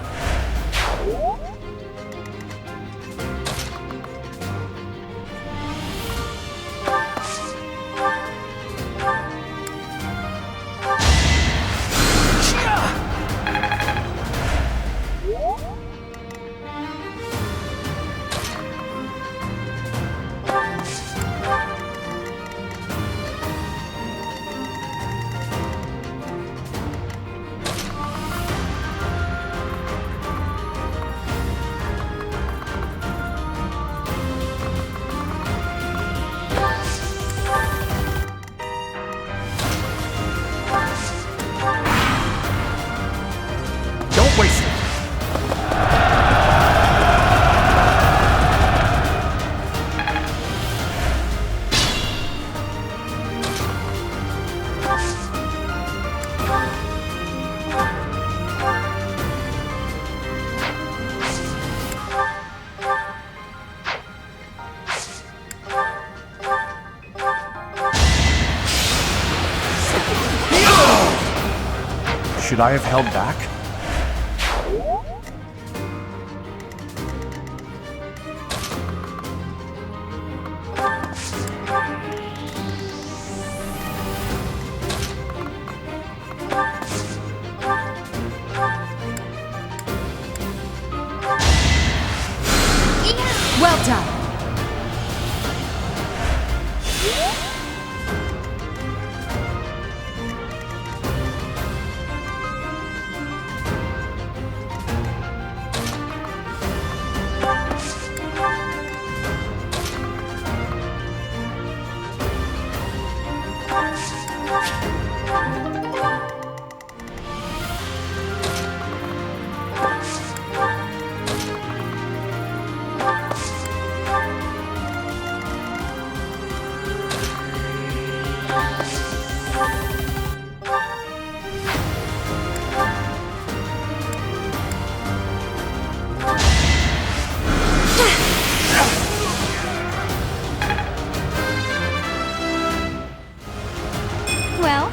Speaker 20: Don't waste it. Should I have held back?
Speaker 1: Well done.
Speaker 19: Well,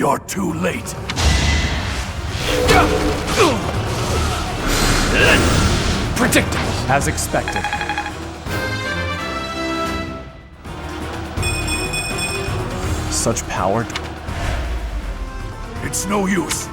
Speaker 20: You're too late. Predictable, as expected. Such power. It's no use.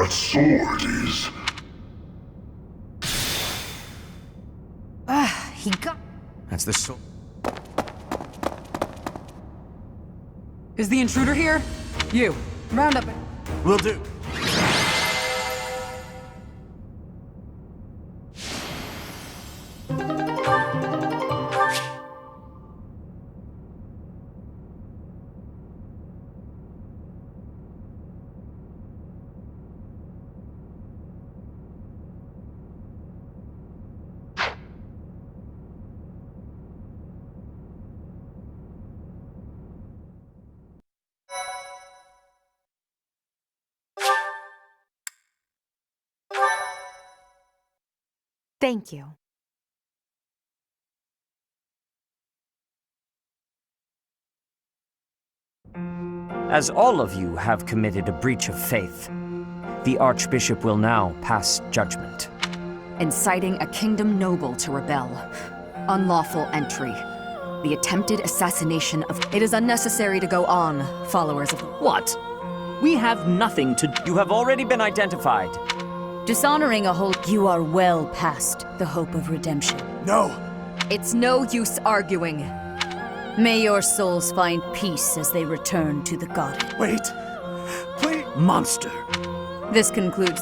Speaker 21: that sword is...
Speaker 1: He got...
Speaker 18: That's the sword.
Speaker 16: Is the intruder here? You, round up.
Speaker 5: Will do.
Speaker 1: Thank you.
Speaker 12: As all of you have committed a breach of faith, the Archbishop will now pass judgment.
Speaker 6: Inciting a kingdom noble to rebel. Unlawful entry. The attempted assassination of... It is unnecessary to go on, followers of...
Speaker 12: What? We have nothing to... You have already been identified.
Speaker 17: Dishonoring a whole... You are well past the hope of redemption.
Speaker 20: No!
Speaker 6: It's no use arguing.
Speaker 17: May your souls find peace as they return to the goddess.
Speaker 20: Wait! Please!
Speaker 5: Monster!
Speaker 17: This concludes...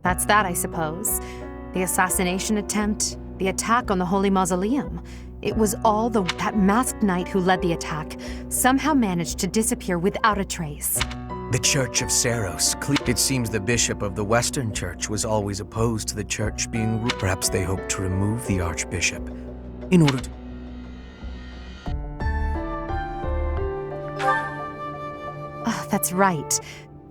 Speaker 1: That's that, I suppose. The assassination attempt, the attack on the Holy Mausoleum. It was all that masked knight who led the attack somehow managed to disappear without a trace.
Speaker 18: The Church of Seros. It seems the bishop of the Western Church was always opposed to the church being... Perhaps they hoped to remove the Archbishop in order to...
Speaker 1: Oh, that's right.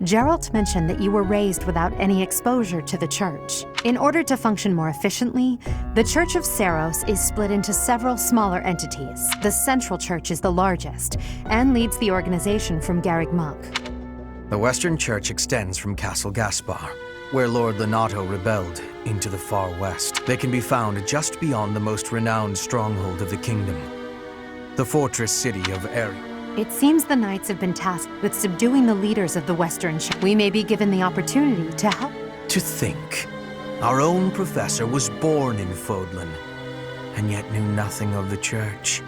Speaker 1: Geralt mentioned that you were raised without any exposure to the church. In order to function more efficiently, the Church of Seros is split into several smaller entities. The Central Church is the largest, and leads the organization from Garreg Mach.
Speaker 18: The Western Church extends from Castle Gaspar, where Lord Lenato rebelled, into the far west. They can be found just beyond the most renowned stronghold of the kingdom, the fortress city of Eri.
Speaker 1: It seems the knights have been tasked with subduing the leaders of the Western Church. We may be given the opportunity to help.
Speaker 18: To think, our own professor was born in Fodlan, and yet knew nothing of the church.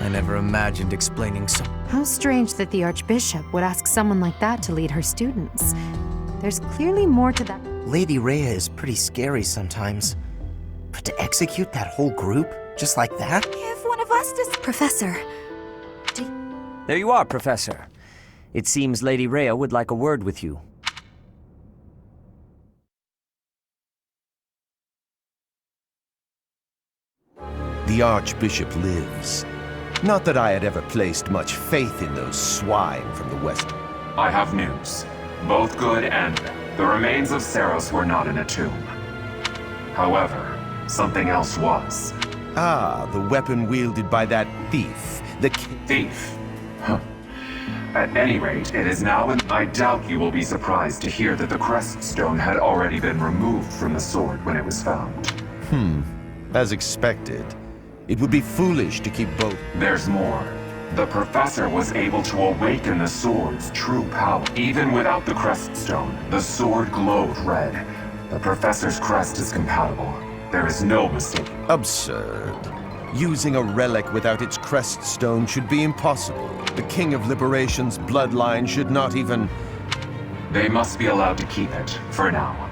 Speaker 18: I never imagined explaining so.
Speaker 1: How strange that the Archbishop would ask someone like that to lead her students. There's clearly more to that.
Speaker 10: Lady Rhea is pretty scary sometimes. But to execute that whole group, just like that?
Speaker 2: If one of us does... Professor...
Speaker 12: There you are, Professor. It seems Lady Rhea would like a word with you.
Speaker 22: The Archbishop lives. Not that I had ever placed much faith in those swine from the West.
Speaker 23: I have news. Both good and bad. The remains of Seros were not in a tomb. However, something else was.
Speaker 22: Ah, the weapon wielded by that thief. The
Speaker 23: thief? Huh. At any rate, it is now in... I doubt you will be surprised to hear that the crest stone had already been removed from the sword when it was found.
Speaker 22: As expected. It would be foolish to keep both.
Speaker 23: There's more. The Professor was able to awaken the sword's true power. Even without the crest stone, the sword glowed red. The Professor's crest is compatible. There is no mistake.
Speaker 22: Absurd. Using a relic without its crest stone should be impossible. The King of Liberation's bloodline should not even...
Speaker 23: They must be allowed to keep it, for now.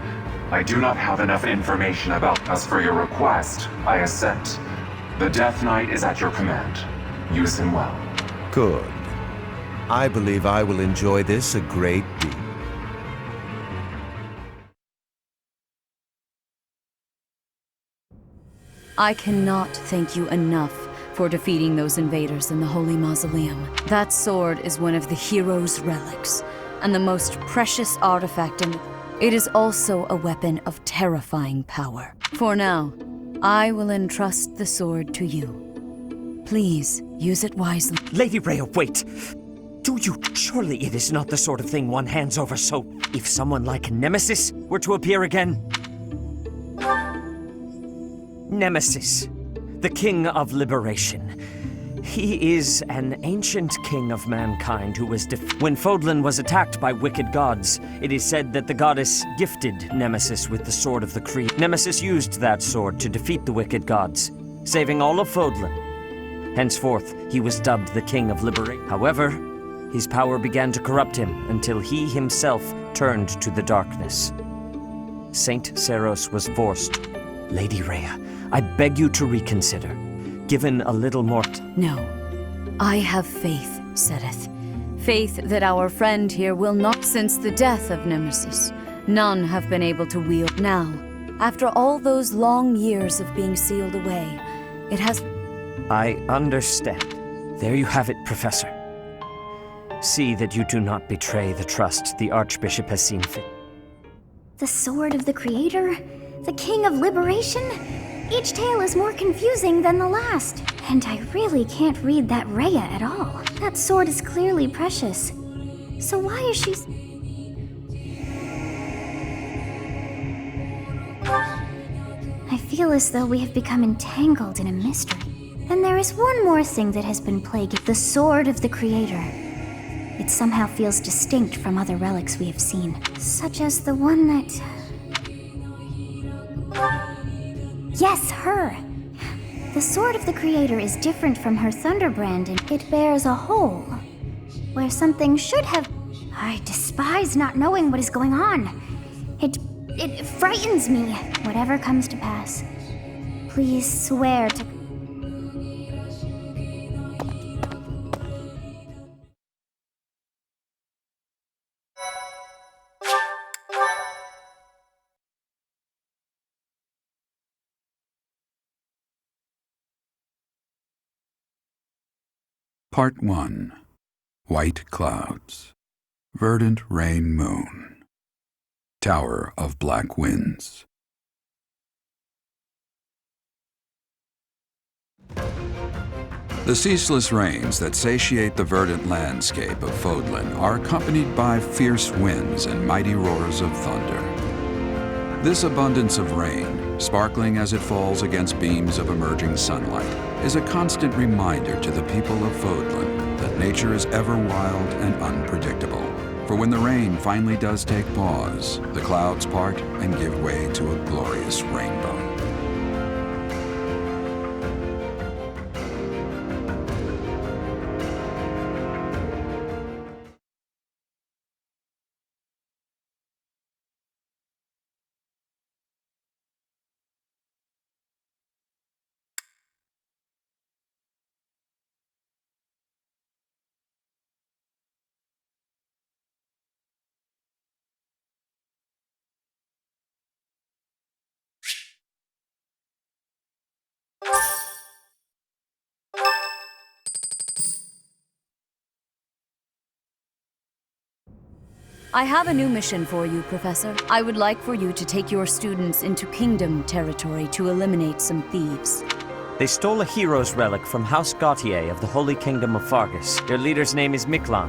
Speaker 23: I do not have enough information about... As for your request, I assent. The Death Knight is at your command. Use him well.
Speaker 22: Good. I believe I will enjoy this a great deal.
Speaker 17: I cannot thank you enough for defeating those invaders in the Holy Mausoleum. That sword is one of the hero's relics, and the most precious artifact in... It is also a weapon of terrifying power. For now, I will entrust the sword to you. Please, use it wisely.
Speaker 12: Lady Rhea, wait! Do you... Surely it is not the sort of thing one hands over so... If someone like Nemesis were to appear again... Nemesis, the King of Liberation. He is an ancient king of mankind who was when Fodlan was attacked by wicked gods, it is said that the goddess gifted Nemesis with the Sword of the Creed. Nemesis used that sword to defeat the wicked gods, saving all of Fodlan. Henceforth, he was dubbed the King of Liberation. However, his power began to corrupt him until he himself turned to the darkness. Saint Seros was forced. Lady Rhea, I beg you to reconsider. Given a little more...
Speaker 17: No. I have faith, Sereth. Faith that our friend here will not... Since the death of Nemesis, none have been able to wield. Now, after all those long years of being sealed away, it has...
Speaker 12: I understand. There you have it, Professor. See that you do not betray the trust the Archbishop has seen fit.
Speaker 19: The Sword of the Creator? The King of Liberation? Each tale is more confusing than the last. And I really can't read that Rhea at all. That sword is clearly precious. So why is she... I feel as though we have become entangled in a mystery. And there is one more thing that has been plaguing the Sword of the Creator. It somehow feels distinct from other relics we have seen, such as the one that... Yes, her! The Sword of the Creator is different from her Thunderbrand, and it bears a hole, where something should have... I despise not knowing what is going on. It frightens me, whatever comes to pass. Please swear to...
Speaker 8: Part 1. White Clouds. Verdant Rain Moon. Tower of Black Winds. The ceaseless rains that satiate the verdant landscape of Fodlan are accompanied by fierce winds and mighty roars of thunder. This abundance of rain, sparkling as it falls against beams of emerging sunlight, is a constant reminder to the people of Fodlan that nature is ever wild and unpredictable. For when the rain finally does take pause, the clouds part and give way to a glorious rainbow.
Speaker 17: I have a new mission for you, Professor. I would like for you to take your students into Kingdom territory to eliminate some thieves.
Speaker 12: They stole a hero's relic from House Gautier of the Holy Kingdom of Fargus. Their leader's name is Miklan.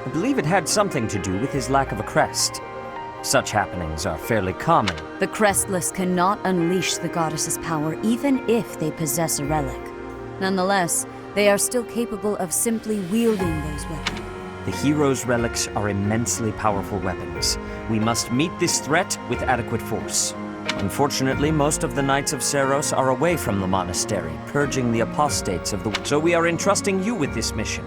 Speaker 12: I believe it had something to do with his lack of a crest. Such happenings are fairly common.
Speaker 17: The Crestless cannot unleash the goddess's power even if they possess a relic. Nonetheless, they are still capable of simply wielding those weapons.
Speaker 12: The hero's relics are immensely powerful weapons. We must meet this threat with adequate force. Unfortunately, most of the Knights of Seros are away from the monastery, purging the apostates of the... So we are entrusting you with this mission.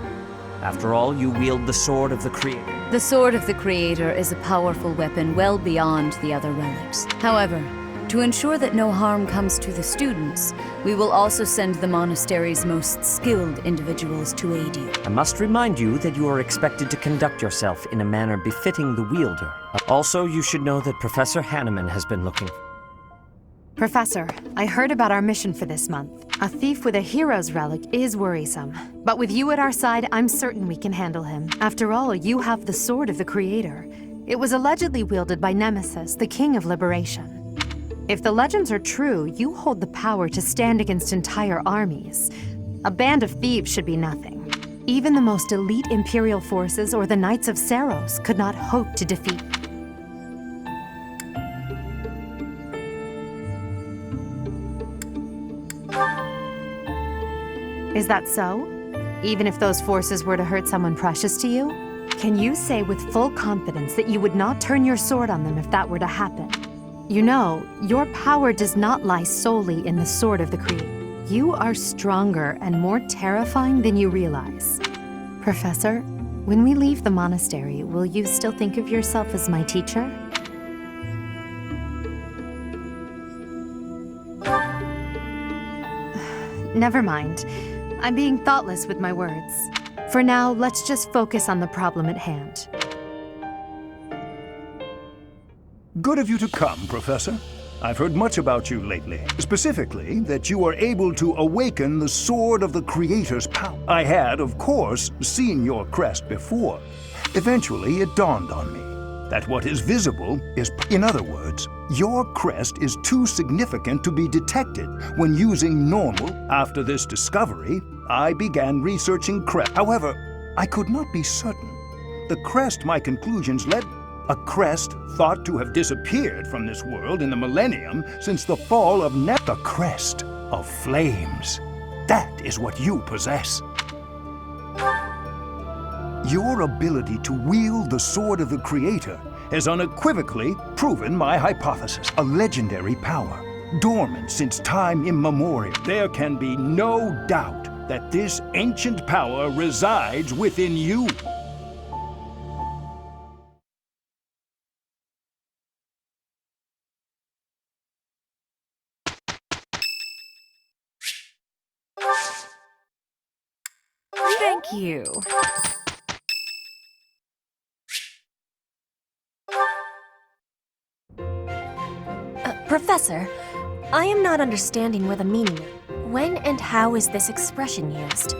Speaker 12: After all, you wield the Sword of the Creator.
Speaker 17: The Sword of the Creator is a powerful weapon well beyond the other relics. However, to ensure that no harm comes to the students, we will also send the monastery's most skilled individuals to aid you.
Speaker 12: I must remind you that you are expected to conduct yourself in a manner befitting the wielder. Also, you should know that Professor Hanneman has been looking...
Speaker 1: Professor, I heard about our mission for this month. A thief with a hero's relic is worrisome. But with you at our side, I'm certain we can handle him. After all, you have the Sword of the Creator. It was allegedly wielded by Nemesis, the King of Liberation. If the legends are true, you hold the power to stand against entire armies. A band of thieves should be nothing. Even the most elite Imperial forces or the Knights of Seros could not hope to defeat. Is that so? Even if those forces were to hurt someone precious to you? Can you say with full confidence that you would not turn your sword on them if that were to happen? You know, your power does not lie solely in the sword of the Creator. You are stronger and more terrifying than you realize. Professor, when we leave the monastery, will you still think of yourself as my teacher? Never mind. I'm being thoughtless with my words. For now, let's just focus on the problem at hand.
Speaker 4: Good of you to come, Professor. I've heard much about you lately. Specifically, that you are able to awaken the Sword of the Creator's power. I had, of course, seen your crest before. Eventually, it dawned on me that what is visible is... In other words, your crest is too significant to be detected when using normal. After this discovery, I began researching crest. However, I could not be certain. The crest my conclusions led... A crest thought to have disappeared from this world in the millennium since the fall of the crest of flames. That is what you possess. Your ability to wield the Sword of the Creator has unequivocally proven my hypothesis. A legendary power, dormant since time immemorial. There can be no doubt that this ancient power resides within you.
Speaker 9: Thank you.
Speaker 14: Professor, I am not understanding where the meaning is. When and how is this expression used?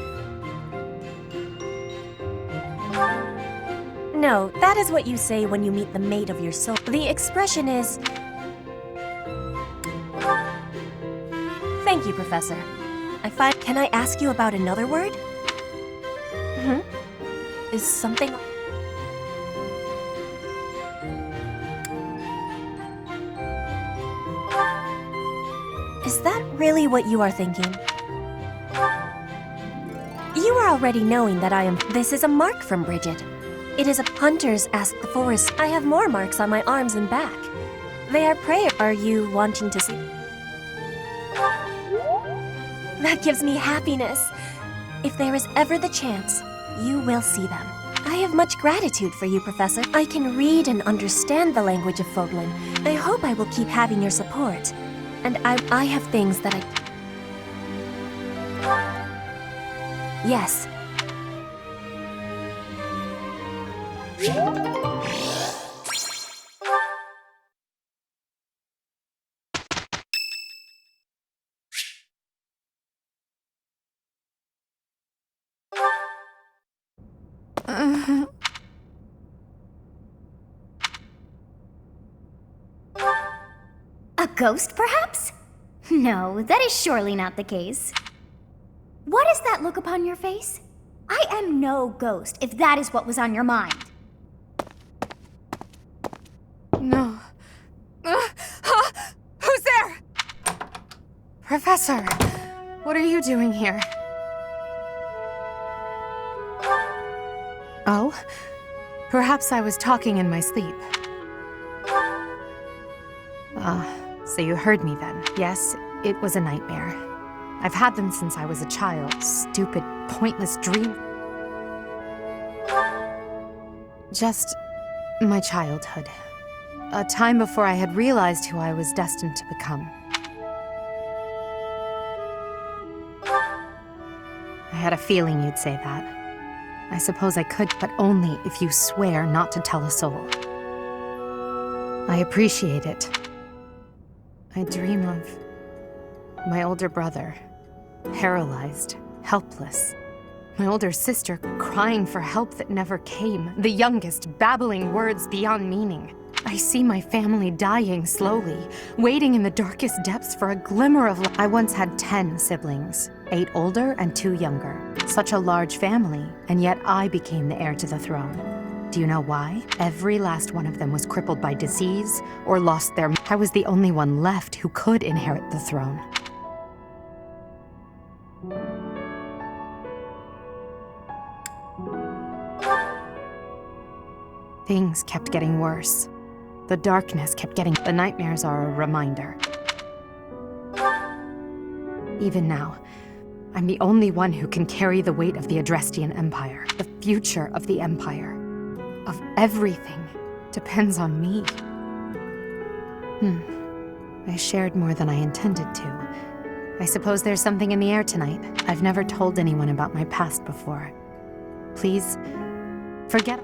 Speaker 14: No, that is what you say when you meet the mate of your soul. The expression is... Thank you, Professor. Can I ask you about another word? Is something... Is that really what you are thinking? You are already knowing that I am... This is a mark from Bridget. It is a hunters ask the forest. I have more marks on my arms and back. They are prayer. Are you wanting to see? That gives me happiness. If there is ever the chance, you will see them. I have much gratitude for you, Professor. I can read and understand the language of Fodlan. I hope I will keep having your support. And I have things that I... Yes.
Speaker 19: A ghost, perhaps? No, that is surely not the case. What is that look upon your face? I am no ghost, if that is what was on your mind.
Speaker 1: No. Who's there? Professor, what are you doing here? Oh? Perhaps I was talking in my sleep. So you heard me then. Yes, it was a nightmare. I've had them since I was a child. Stupid, pointless dream. Just my childhood. A time before I had realized who I was destined to become. I had a feeling you'd say that. I suppose I could, but only if you swear not to tell a soul. I appreciate it. I dream of my older brother, paralyzed, helpless. My older sister crying for help that never came. The youngest babbling words beyond meaning. I see my family dying slowly, waiting in the darkest depths for a glimmer of light. I once had 10 siblings, 8 older and 2 younger. Such a large family, and yet I became the heir to the throne. Do you know why? Every last one of them was crippled by disease or lost their... I was the only one left who could inherit the throne. Things kept getting worse. The darkness kept getting... The nightmares are a reminder. Even now, I'm the only one who can carry the weight of the Adrestian Empire. The future of the Empire. Of everything depends on me. I shared more than I intended to. I suppose there's something in the air tonight. I've never told anyone about my past before. Please, forget...